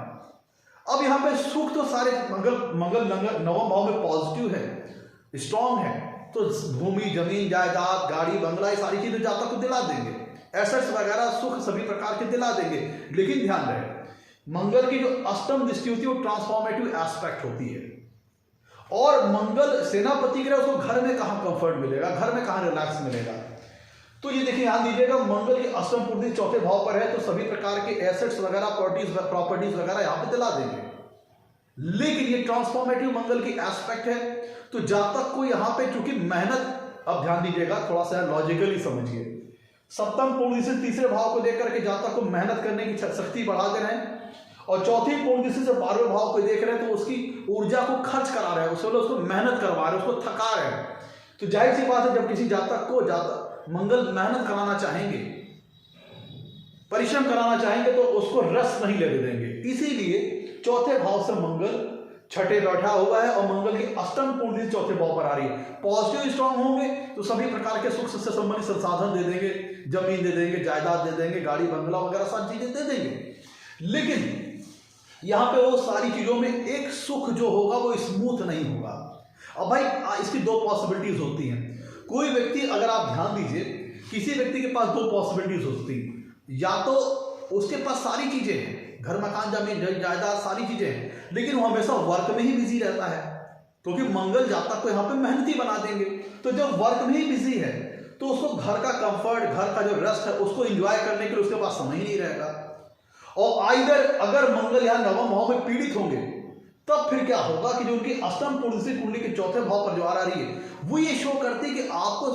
अब यहाँ पे सुख तो सारे मंगल 9वें भाव में पॉजिटिव है, स्ट्रॉन्ग है, तो भूमि, जमीन, जायदाद, गाड़ी, बंगला, ये सारी चीजें जातक को दिला देंगे, एसेट्स वगैरह, सुख सभी प्रकार के दिला देंगे। लेकिन ध्यान रहे, मंगल की जो अष्टम दृष्टि होती है वो ट्रांसफॉर्मेटिव एस्पेक्ट होती है, और मंगल सेनापति ग्रह, उसको घर में कहाँ कंफर्ट मिलेगा, घर में कहाँ रिलैक्स मिलेगा। तो ये देखिए, ध्यान दीजिएगा, मंगल की अष्टम पूर्ण चौथे भाव पर है, तो सभी प्रकार के एसेट्स वगैरह, प्रॉपर्टीज वगैरह यहाँ पे दिला देंगे। लेकिन ये ट्रांसफॉर्मेटिव मंगल की एस्पेक्ट है, तो जातक को यहाँ पे चूंकि मेहनत, अब ध्यान दीजिएगा, थोड़ा सा लॉजिकली समझिए, सप्तम पूर्ण से तीसरे भाव को देख करके जातक को मेहनत करने की शक्ति बढ़ा दे रहे हैं, और चौथी पूर्ण दृष्टि से 12वें भाव को देख रहे हैं, तो उसकी ऊर्जा को खर्च करा रहे हैं, उसको मेहनत करवा रहे हैं, उसको थका रहे हैं। तो जाहिर सी बात है, जब किसी जातक को मंगल मेहनत कराना चाहेंगे, परिश्रम कराना चाहेंगे, तो उसको रस नहीं लेने देंगे। इसीलिए चौथे भाव से मंगल छठे बैठा हुआ है, और मंगल की अष्टम पूर्ण चौथे भाव पर आ रही है। पॉजिटिव स्ट्रॉन्ग होंगे तो सभी प्रकार के सुख से संबंधित संसाधन दे देंगे, जमीन दे देंगे, जायदाद दे देंगे, गाड़ी, बंगला वगैरह सारी चीजें दे देंगे। लेकिन यहां पे वो सारी चीजों में एक सुख जो होगा वो स्मूथ नहीं होगा। अब भाई इसकी 2 पॉसिबिलिटीज होती हैं। कोई व्यक्ति, अगर आप ध्यान दीजिए, किसी व्यक्ति के पास 2 पॉसिबिलिटीज होती हैं, या तो उसके पास सारी चीजें हैं, घर, मकान, जमीन, जायदाद, सारी चीजें हैं, लेकिन वो हमेशा वर्क में ही बिजी रहता है, क्योंकि मंगल जातक को यहाँ पे मेहनती बना देंगे। तो जब वर्क में ही बिजी है, तो उसको घर का कंफर्ट, घर का जो रेस्ट है, उसको एंजॉय करने के लिए उसके पास समय ही नहीं रहेगा। और आइदर अगर मंगल यहाँ 9वें भाव में पीड़ित होंगे, तब फिर क्या होगा कि जो उनकी अष्टम पूर्णिसी कुंडली के चौथे भाव पर जो आ रही है वो ये शो करती है कि आपको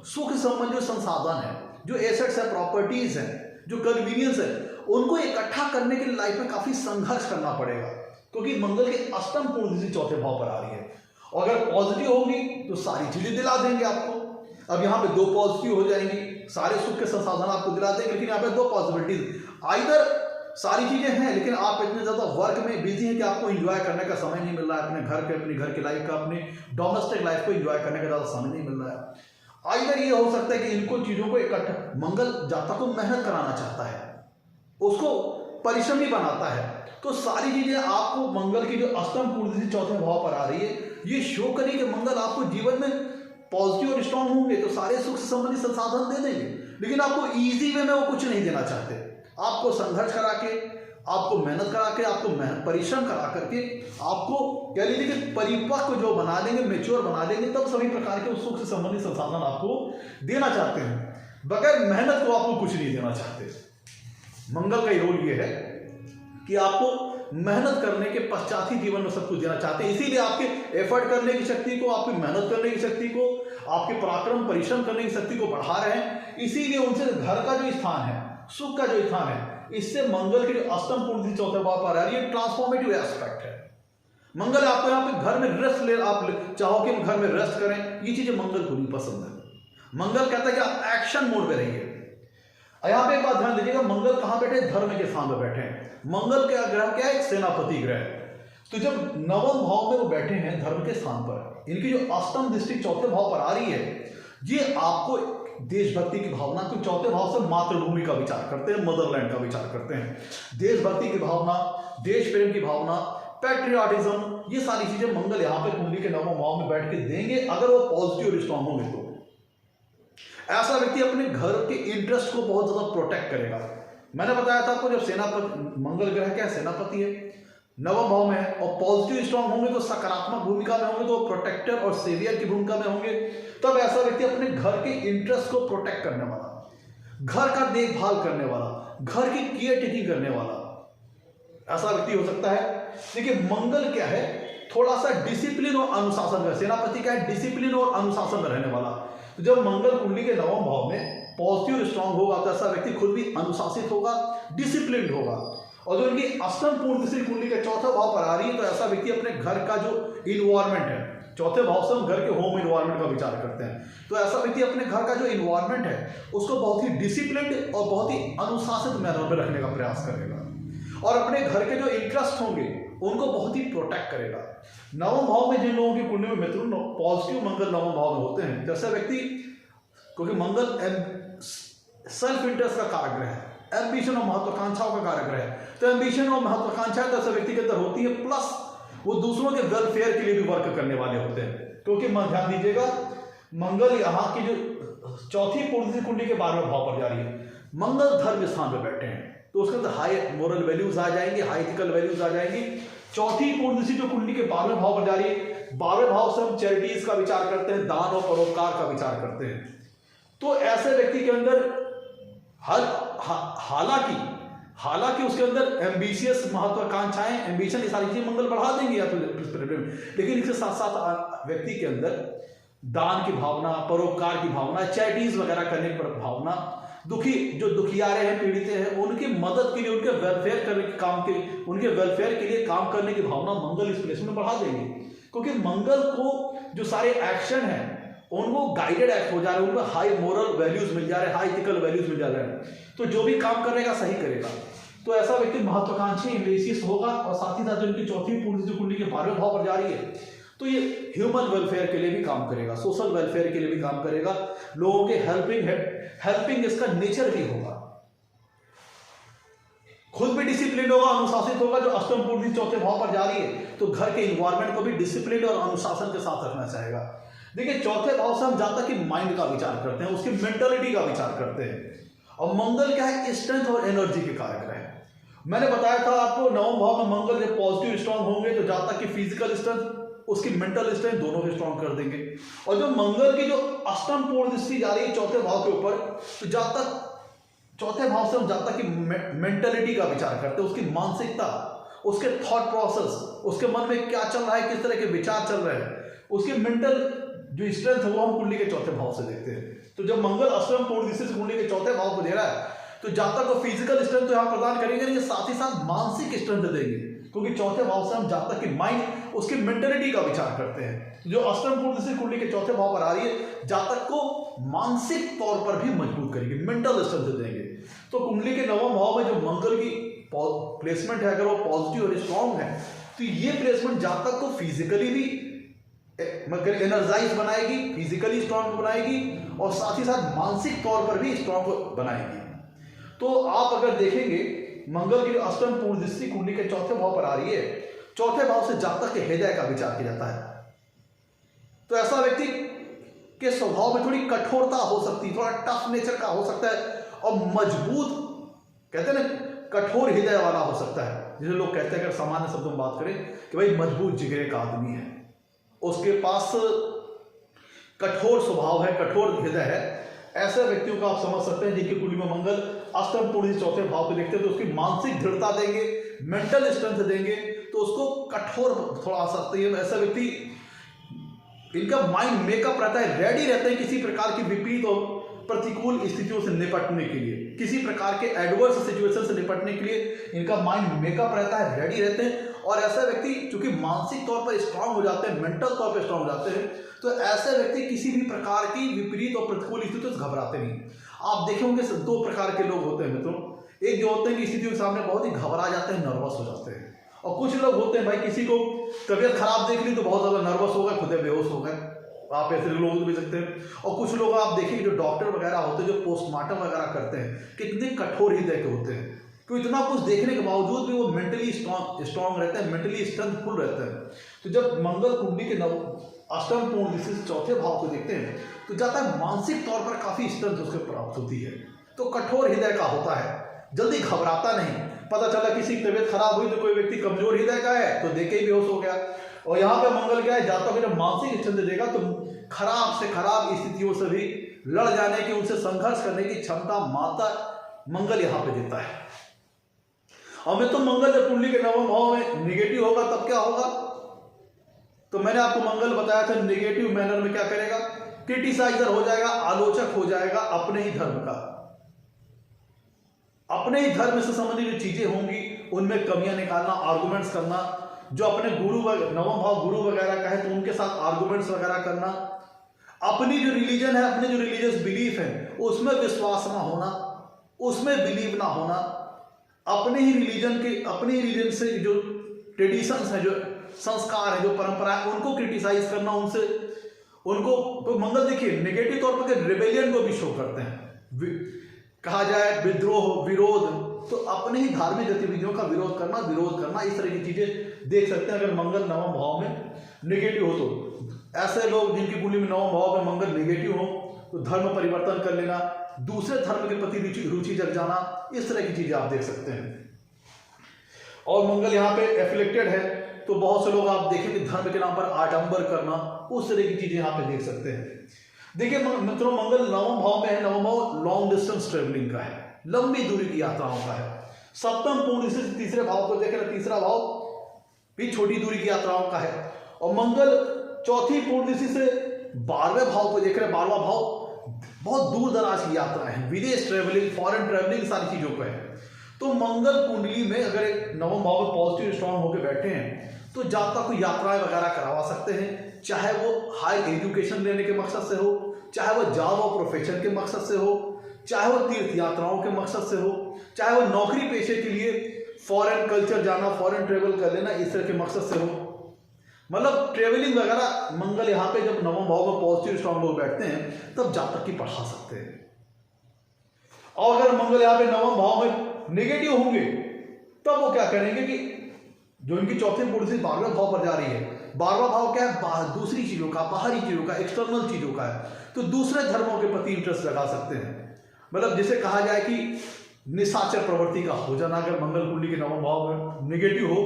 सुख संबंधी जो संसाधन है, जो एसेट्स है, प्रॉपर्टीज है, जो कन्वीनियंस है, उनको इकट्ठा करने के लिए लाइफ में काफी संघर्ष करना पड़ेगा, क्योंकि मंगल के अष्टम पूर्णिसी चौथे भाव पर आ रही है। और अगर पॉजिटिव होगी तो सारी चीजें दिला देंगे आपको। अब यहाँ पे दो पॉजिटिव हो जाएंगी, सारे सुख के संसाधन आपको दिला देंगे, लेकिन यहाँ पे दो पॉसिबिलिटीज, आइदर सारी चीजें हैं लेकिन आप इतने ज्यादा वर्क में बिजी हैं कि आपको एंजॉय करने का समय नहीं मिल रहा है, अपने घर की लाइफ का, अपने डोमेस्टिक लाइफ को एंजॉय करने का ज्यादा समय नहीं मिल रहा है। आइदर ये हो सकता है कि इनको चीजों को इकट्ठा, मंगल जातक को मेहनत कराना चाहता है, उसको परिश्रमी बनाता है, तो सारी चीजें आपको मंगल की जो अष्टम पूर्णिसी चौथे भाव पर आ रही है ये शो करेगी कि मंगल आपको जीवन में पॉजिटिव और स्ट्रांग होंगे तो सारे सुख से संबंधित संसाधन दे देंगे, लेकिन आपको इजी वे में वो कुछ नहीं देना चाहते। आपको संघर्ष करा के, आपको मेहनत करा के, आपको परिश्रम करा करके, आपको कह लीजिए कि परिपक्व जो बना देंगे, मेच्योर बना देंगे, तब सभी प्रकार के सुख से संबंधित संसाधन आपको देना चाहते हैं। बगैर मेहनत को आपको कुछ नहीं देना चाहते। मंगल का रोल ये है कि आपको मेहनत करने के पश्चात ही जीवन में सब कुछ देना चाहते हैं, इसीलिए आपके एफर्ट करने की शक्ति को, आपकी मेहनत करने की शक्ति को, आपके पराक्रम परिश्रम करने की शक्ति को बढ़ा रहे हैं। इसीलिए उनसे घर का जो स्थान है, सुख का जो स्थान है, इससे मंगल के जो अष्टम पूर्णिसी चौथे भाव पर आ रही है, ट्रांसफॉर्मेटिव एस्पेक्ट है। मंगल आपको यहाँ पे घर में रेस्ट ले, आप चाहो कि घर में रेस्ट करें, ये चीजें मंगल को नहीं पसंद है। मंगल कहता है कि आप एक्शन मोड में रहिए। यहाँ पे एक बात ध्यान दीजिएगा, मंगल कहां बैठे? धर्म के स्थान पर बैठे हैं। मंगल का ग्रह क्या है? एक सेनापति ग्रह है। तो जब नवम भाव में वो बैठे हैं धर्म के स्थान पर, इनकी जो अष्टम दृष्टि चौथे भाव पर आ रही है, ये आपको देशभक्ति की भावना, को चौथे भाव से मातृभूमि का विचार करते हैं, मदरलैंड का विचार करते हैं, देशभक्ति की भावना, देश प्रेम की भावना, पैट्रियाटिज्म, ये सारी चीजें मंगल यहाँ पे कुंडली के नवम भाव में बैठ के देंगे, अगर वो पॉजिटिव और स्ट्रांग होंगे तो। ऐसा व्यक्ति अपने घर के इंटरेस्ट को बहुत ज्यादा प्रोटेक्ट करेगा। मैंने बताया था आपको, जब सेनापति, मंगल ग्रह क्या है? सेनापति है, नवम भाव में है, और पॉजिटिव स्ट्रांग होंगे तो सकारात्मक भूमिका में होंगे, तो प्रोटेक्टर और सेवियर की भूमिका में होंगे। तब ऐसा व्यक्ति अपने घर के इंटरेस्ट को प्रोटेक्ट करने वाला, घर का देखभाल करने वाला, घर की केयर टेकिंग करने वाला ऐसा व्यक्ति हो सकता है। देखिए मंगल क्या है? थोड़ा सा डिसिप्लिन और अनुशासन में, सेनापति क्या है? डिसिप्लिन और अनुशासन में रहने वाला। तो जब मंगल कुंडली के नवम भाव में पॉजिटिव स्ट्रांग होगा तो ऐसा व्यक्ति खुद भी अनुशासित होगा, डिसिप्लिन होगा। और जो इनकी अष्टम पूर्णिसी कुंडली के चौथे भाव पर आ रही है तो ऐसा व्यक्ति अपने घर का जो इन्वायरमेंट है, चौथे भाव से हम घर के होम इन्वायरमेंट का विचार करते हैं, तो ऐसा व्यक्ति अपने घर का जो इन्वायरमेंट है उसको बहुत ही डिसिप्लिन्ड और बहुत ही अनुशासित मैनर में रखने का प्रयास करेगा, और अपने घर के जो इंटरेस्ट होंगे उनको बहुत ही प्रोटेक्ट करेगा। नवम भाव में जिन लोगों की कुंडली में मित्रों पॉजिटिव मंगल नवम भाव में होते हैं, जैसे व्यक्ति, क्योंकि मंगल सेल्फ इंटरेस्ट का कारक ग्रह है, एम्बिशन और महत्वाकांक्षाओं का कारक ग्रह है, तो एम्बिशन और महत्वाकांक्षाएं तो ऐसे व्यक्ति के अंदर होती है, प्लस वो दूसरों के वेलफेयर के लिए भी वर्क करने वाले होते हैं। क्योंकि ध्यान दीजिएगा, मंगल यहाँ की जो चौथी पूर्णिसी कुंडली के 12वें भाव पर जा रही है, मंगल धर्म स्थान पर बैठे हैं, तो उसके अंदर हाई मोरल वैल्यूज आ जाएंगी, हाई इथिकल वैल्यूज आ जाएंगी। चौथी पूर्णिसी जो कुंडली के 12वें भाव पर जा रही है, 12वें भाव से हम चैरिटीज का विचार करते हैं, दान और परोपकार का विचार करते हैं। तो ऐसे व्यक्ति के अंदर हालांकि उसके अंदर एम्बिशियस महत्वाकांक्षाएं, एम्बिशन, ये सारी चीजें मंगल बढ़ा देंगे या तो, लेकिन इसके साथ साथ व्यक्ति के अंदर दान की भावना, परोपकार की भावना, चैरिटीज वगैरह करने की भावना, जो दुखियारे हैं, पीड़ित हैं, उनकी मदद के लिए, उनके वेलफेयर करने के काम के, उनके वेलफेयर के लिए काम करने की भावना मंगल इस प्लेस में बढ़ा देंगे। क्योंकि मंगल को जो सारे एक्शन है उनको गाइडेड एक्ट हो जा रहे हैं, उनको हाई मोरल वैल्यूज मिल जा रहे हैं, हाई इथिकल वैल्यूज मिल जा रहे हैं, तो जो भी काम करेगा सही करेगा। तो ऐसा व्यक्ति महत्वाकांक्षी, एम्बिशियस होगा, और साथ ही साथ उनकी चौथी पूर्णिसी कुंडली के 12वें भाव पर जा रही है, तो ये ह्यूमन वेलफेयर के लिए भी काम करेगा, सोशल वेलफेयर के लिए भी काम करेगा, लोगों के हेल्पिंग इसका नेचर भी होगा, खुद भी डिसिप्लिन होगा, अनुशासित होगा। जो अष्टम पूर्णिसी चौथे भाव पर जा रही है तो घर के इन्वायरमेंट को भी डिसिप्लिन और अनुशासन के साथ रखना चाहेगा। देखिए चौथे भाव से हम जहां तक कि माइंड का विचार करते हैं, उसकी मेंटालिटी का विचार करते हैं, और मंगल क्या है? स्ट्रेंथ और एनर्जी के कारक है। मैंने बताया था आपको, नवम भाव में मंगल जब पॉजिटिव स्ट्रांग होंगे तो जहां तक कि फिजिकल स्ट्रेंथ, उसकी मेंटल स्ट्रेंथ दोनों को स्ट्रांग कर देंगे। और जो मंगल की जो अष्टम पूर्णिसी जा रही है चौथे भाव के ऊपर, तो जहां तक चौथे भाव से हम जहां तक कि मेंटलिटी का विचार करते हैं, उसकी मानसिकता, उसके थॉट प्रोसेस, उसके मन में क्या चल रहा है, किस तरह के विचार चल रहे हैं, उसकी मेंटल जो स्ट्रेंथ है वो हम कुंडली के चौथे भाव से देखते हैं। तो जब मंगल अष्टम पूर्ण दृष्टि से कुंडली के चौथे भाव को दे रहा है तो जातक को फिजिकल स्ट्रेंथ तो यहाँ प्रदान करेंगे नहीं, साथ ही साथ मानसिक स्ट्रेंथ देंगे, क्योंकि चौथे भाव से हम जातक की माइंड, उसकी मेंटेलिटी का विचार करते हैं। जो अष्टम पूर्ण दृष्टि कुंडली के चौथे भाव पर आ रही है, जातक को मानसिक तौर पर भी मजबूत करेगी, मेंटल स्ट्रेंथ देंगे। तो कुंडली के नवम भाव में जो मंगल की प्लेसमेंट है, अगर वो पॉजिटिव और स्ट्रॉन्ग है, तो ये प्लेसमेंट जातक को फिजिकली भी एनर्जाइज बनाएगी, फिजिकली स्ट्रॉन्ग बनाएगी और साथ ही साथ मानसिक तौर पर भी स्ट्रॉन्ग बनाएगी। तो आप अगर देखेंगे मंगल की अष्टम पूर्ण दृष्टि कुंडली के चौथे भाव पर आ रही है, चौथे भाव से जातक के हृदय का विचार किया जाता है। तो ऐसा व्यक्ति के स्वभाव में थोड़ी कठोरता हो सकती है, थोड़ा टफ नेचर का हो सकता है और मजबूत, कहते हैं ना, कठोर हृदय वाला हो सकता है। जिसे लोग कहते हैं, अगर सामान्य शब्दों में बात करें कि भाई मजबूत जिगरे का आदमी है, उसके पास कठोर स्वभाव है, कठोर हृदय है, ऐसे व्यक्तियों को आप समझ सकते हैं जिनकी कुंडली में मंगल अष्टम पूर्ण चौथे भाव पे देखते हैं, तो उसकी मानसिक दृढ़ता देंगे, मेंटल स्ट्रेंथ देंगे, तो उसको कठोर थोड़ा आ सकती है। ऐसा व्यक्ति, इनका माइंड मेकअप रहता है, रेडी रहते हैं किसी प्रकार की विपरीत और प्रतिकूल स्थितियों से निपटने के लिए, किसी प्रकार के एडवर्स सिचुएशन से निपटने के लिए इनका माइंड मेकअप रहता है, रेडी रहते हैं। और ऐसे व्यक्ति चूंकि मानसिक तौर पर स्ट्रांग हो जाते हैं, मेंटल तौर पर स्ट्रांग हो जाते हैं, तो ऐसे व्यक्ति किसी भी प्रकार की विपरीत और प्रतिकूल स्थितियों से घबराते नहीं। आप देखे होंगे दो प्रकार के लोग होते हैं मित्रों, एक जो होते हैं कि स्थितियों के सामने बहुत ही घबरा जाते हैं, नर्वस हो जाते हैं, और कुछ लोग होते हैं भाई किसी को तबीयत खराब देख ली तो बहुत ज्यादा नर्वस हो गए, खुद बेहोश हो गए, आप ऐसे लोग भी सकते हैं। और कुछ लोग आप देखिए जो डॉक्टर वगैरह होते हैं, जो पोस्टमार्टम वगैरह करते हैं, कितने कठोर हृदय के होते हैं, तो इतना कुछ देखने के बावजूद भी वो मेंटली स्ट्रांग रहते हैं, मेंटली स्ट्रेंथफुल रहते हैं। तो जब मंगल कुंडली के अष्टम पूर्ण दृष्टि से चौथे भाव को देखते हैं तो जाता है मानसिक तौर पर काफी स्ट्रेंथ उसके प्राप्त होती है। तो कठोर हृदय का होता है, जल्दी घबराता नहीं। पता चला किसी की तबीयत खराब हुई तो कोई व्यक्ति कमजोर हृदय का है तो देखे ही बेहोश हो गया। और यहाँ पे मंगल क्या है, जातक को जब मानसिक स्ट्रेंथ देगा तो खराब से खराब स्थितियों से भी लड़ जाने की, उनसे संघर्ष करने की क्षमता माता मंगल यहाँ पे देता है। और मैं तो मंगल जब कुंडली के नवम भाव में निगेटिव होगा तब क्या होगा, तो मैंने आपको मंगल बताया था निगेटिव मैनर में क्या करेगा, क्रिटिसाइजर हो जाएगा, आलोचक हो जाएगा अपने ही धर्म का, अपने ही धर्म से संबंधित जो चीजें होंगी उनमें कमियां निकालना, आर्गुमेंट्स करना, जो अपने गुरु नवम भाव गुरु वगैरह का है तो उनके साथ आर्गुमेंट्स वगैरह करना, अपनी जो रिलीजन है, अपने जो रिलीजियस बिलीफ है उसमें विश्वास ना होना, उसमें बिलीव ना होना, अपने ही रिलीजन से जो ट्रेडिशंस है, जो संस्कार है, जो परंपरा है, उनको क्रिटिसाइज करना, उनको तो मंगल देखिए नेगेटिव तौर पर रिबेलियन को भी शो करते हैं, कहा जाए विद्रोह, विरोध, तो अपने ही धार्मिक गतिविधियों का विरोध करना, इस तरह की चीजें देख सकते हैं अगर मंगल नवम भाव में नेगेटिव हो। तो ऐसे लोग जिनकी कुंडली में नवम भाव में मंगल नेगेटिव हो तो धर्म परिवर्तन कर लेना, दूसरे धर्म के प्रति रुचि जग जाना, इस तरह की चीजें आप देख सकते हैं। और मंगल यहाँ पे एफ्लिक्टेड है तो बहुत से लोग आप देखेंगे धर्म के नाम पर आडंबर करना, उस तरह की चीजें यहाँ पे देख सकते हैं। देखिए मित्रों, मंगल नवम भाव में है, नवम भाव लॉन्ग डिस्टेंस ट्रेवलिंग का है, लंबी दूरी की यात्राओं का है। सप्तम पूर्ण से तीसरे भाव को देखें, तीसरा भाव भी छोटी दूरी की यात्राओं का है। और मंगल चौथी पूर्ण दृष्टि से 12वें भाव को देख रहे हैं, 12वां भाव बहुत दूर दराज की यात्रा है, विदेश ट्रेवलिंग, फॉरेन ट्रेवलिंग, सारी चीजों को है। तो मंगल कुंडली में अगर एक नवम भाव में पॉजिटिव स्ट्रॉन्ग होकर बैठे हैं तो जातक को यात्राएं वगैरह करवा सकते हैं, चाहे वो हाई एजुकेशन लेने के मकसद से हो, चाहे वो जॉब और प्रोफेशन के मकसद से हो, चाहे वो तीर्थ यात्राओं के मकसद से हो, चाहे वो नौकरी पेशे के लिए फॉरेन कल्चर जाना, फॉरेन ट्रेवल कर लेना, इस तरह के मकसद से हो। मतलब ट्रेवलिंग वगैरह मंगल यहाँ पे जब नवम भाव में पॉजिटिव स्ट्रॉन्ग लोग बैठते हैं तब जातक की पढ़ा सकते हैं। और अगर मंगल यहाँ पे नवम भाव में नेगेटिव होंगे तब वो क्या करेंगे कि जो इनकी चौथे पूर्ण से 12वें भाव पर जा रही है, 12वां भाव क्या है, दूसरी चीजों का, बाहरी चीजों का, एक्सटर्नल चीजों का है, तो दूसरे धर्मों के प्रति इंटरेस्ट लगा सकते हैं। मतलब जिसे कहा जाए कि निशाचर प्रवृत्ति का हो जाना, अगर मंगल कुंडली के नवम भाव में नेगेटिव हो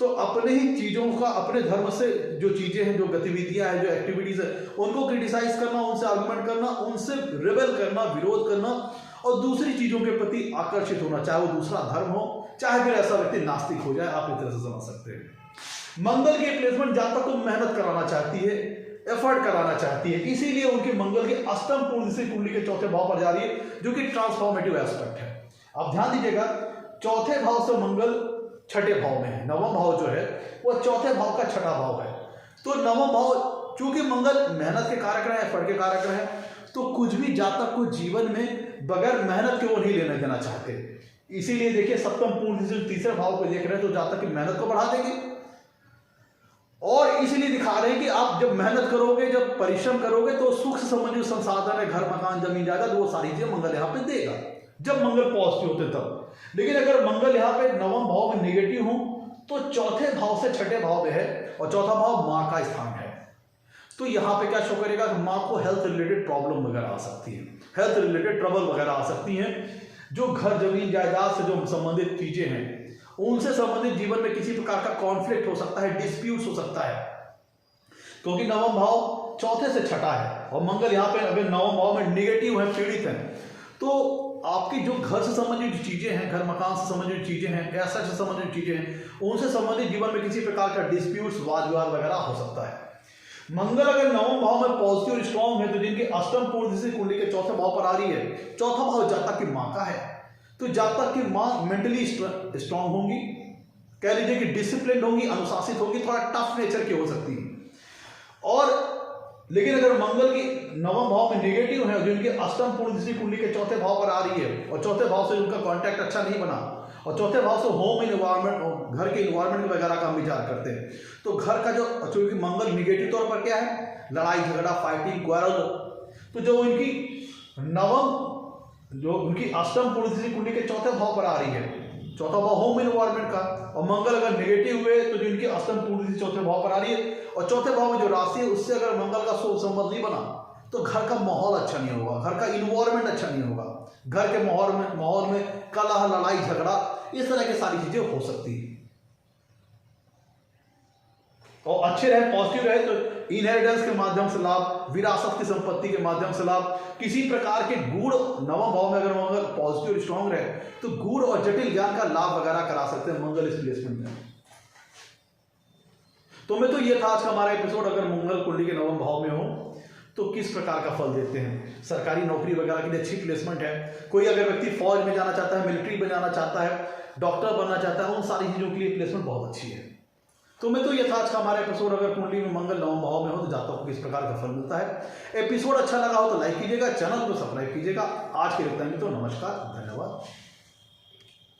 तो अपने ही चीजों का, अपने धर्म से जो चीजें हैं, जो गतिविधियां हैं, जो एक्टिविटीज है, उनको क्रिटिसाइज करना, उनसे आर्गुमेंट करना, उनसे रिबेल करना, विरोध करना और दूसरी चीजों के प्रति आकर्षित होना, चाहे वो दूसरा धर्म हो, चाहे फिर ऐसा व्यक्ति नास्तिक हो जाए, आप इस तरह से समझ सकते हैं। मंगल की प्लेसमेंट जातक को मेहनत कराना चाहती है, एफर्ट कराना चाहती है, इसीलिए उनके मंगल के अष्टम पूर्ण से कुंडली के चौथे भाव पर जा रही है, जो कि ट्रांसफॉर्मेटिव एस्पेक्ट है। अब ध्यान दीजिएगा, चौथे भाव से मंगल छठे भाव में है। नवम भाव जो है वो चौथे भाव का छठा भाव है। तो नवम भाव चूंकि मंगल मेहनत के कारक है, एफर्ट के कारक है, तो कुछ भी जातक को जीवन में बगैर मेहनत के वो नहीं लेने देना चाहते। इसीलिए देखिए, सप्तम पूर्ण से तीसरे भाव को देख रहे हैं तो जातक की मेहनत को बढ़ा देंगे, और इसीलिए दिखा रहे हैं कि आप जब मेहनत करोगे, जब परिश्रम करोगे, तो सुख से संबंधित संसाधन है, घर मकान जमीन जायदाद, वो सारी चीजें मंगल यहाँ पे देगा, जब मंगल पॉजिटिव होते तब। लेकिन अगर मंगल यहाँ पे नवम भाव में नेगेटिव हो तो चौथे भाव से छठे भाव में है, और चौथा भाव माँ का स्थान है, तो यहाँ पे क्या शो करेगा कि माँ को हेल्थ रिलेटेड प्रॉब्लम वगैरह आ सकती है, हेल्थ रिलेटेड ट्रबल वगैरह आ सकती हैं, जो घर जमीन जायदाद से जो संबंधित चीजें हैं उनसे संबंधित जीवन में किसी प्रकार का कॉन्फ्लिक्ट हो सकता है, डिस्प्यूट्स हो सकता है, क्योंकि नवम भाव चौथे से छठा है, और मंगल यहाँ पे अगर नवम भाव में नेगेटिव है, पीड़ित है, तो आपकी जो घर से संबंधित चीजें हैं, घर मकान से संबंधित चीजें हैं, पैसा से संबंधित चीजें हैं, उनसे संबंधित जीवन में किसी प्रकार का डिस्प्यूट्स, वाद विवाद वगैरह हो सकता है। मंगल अगर नवम भाव में पॉजिटिव और स्ट्रॉन्ग है, तो जिनकी अष्टम पूर्ण से कुंडली के चौथे भाव पर आ रही है, चौथा भाव जातक की माँ का है, तो जातक की माँ मेंटली स्ट्रॉन्ग होंगी, कह लीजिए कि डिसिप्लिन होंगी, अनुशासित होंगी, थोड़ा टफ नेचर की हो सकती है। और लेकिन अगर मंगल की नवम भाव में नेगेटिव है, जिनके अष्टम पूर्ण कुंडली के चौथे भाव पर आ रही है, और चौथे भाव से उनका कॉन्टैक्ट अच्छा नहीं बना, और चौथे भाव से होम इन्वायरमेंट और घर के इन्वायरमेंट वगैरह का हम विचार करते हैं, तो घर का जो चूंकि मंगल निगेटिव तौर पर क्या है, लड़ाई झगड़ा, फाइटिंग, क्वारल, तो जो उनकी नवम जो उनकी अष्टम पूर्ण कुंडली के चौथे भाव पर आ रही है, चौथा भाव होम इन्वायरमेंट का, और मंगल अगर नेगेटिव हुए तो जो इनकी अष्टम पूर्ण चौथे भाव पर आ रही है, और चौथे भाव में जो राशि है उससे अगर मंगल का शुभ संबंध नहीं बना तो घर का माहौल अच्छा नहीं होगा, घर का इन्वायरमेंट अच्छा नहीं होगा, घर के माहौल में कलह, लड़ाई झगड़ा, इस तरह की सारी चीजें हो सकती है। और अच्छे रहे, पॉजिटिव रहे, तो इनहेरिटेंस के माध्यम से लाभ, विरासत की संपत्ति के माध्यम से लाभ, किसी प्रकार के गूढ़, नवम भाव में अगर मंगल पॉजिटिव स्ट्रॉन्ग रहे तो गूढ़ और जटिल ज्ञान का लाभ वगैरह करा सकते हैं मंगल इस प्लेसमेंट में। तो मैं तो ये था आज का हमारा एपिसोड। अगर मंगल कुंडली के नवम भाव में हो तो किस प्रकार का फल देते हैं, सरकारी नौकरी वगैरह के लिए अच्छी प्लेसमेंट है, कोई अगर व्यक्ति फौज में जाना चाहता है, मिलिट्री में जाना चाहता है, डॉक्टर बनना चाहता है, उन सारी चीजों के लिए प्लेसमेंट बहुत अच्छी है। तो मैं तो ये था आज का हमारा एपिसोड। अगर कुंडली में मंगल नवम भाव में हो तो जातक को किस प्रकार का फल मिलता है। एपिसोड अच्छा लगा हो तो लाइक कीजिएगा, चैनल को सब्सक्राइब कीजिएगा। आज के लिए तो नमस्कार, धन्यवाद।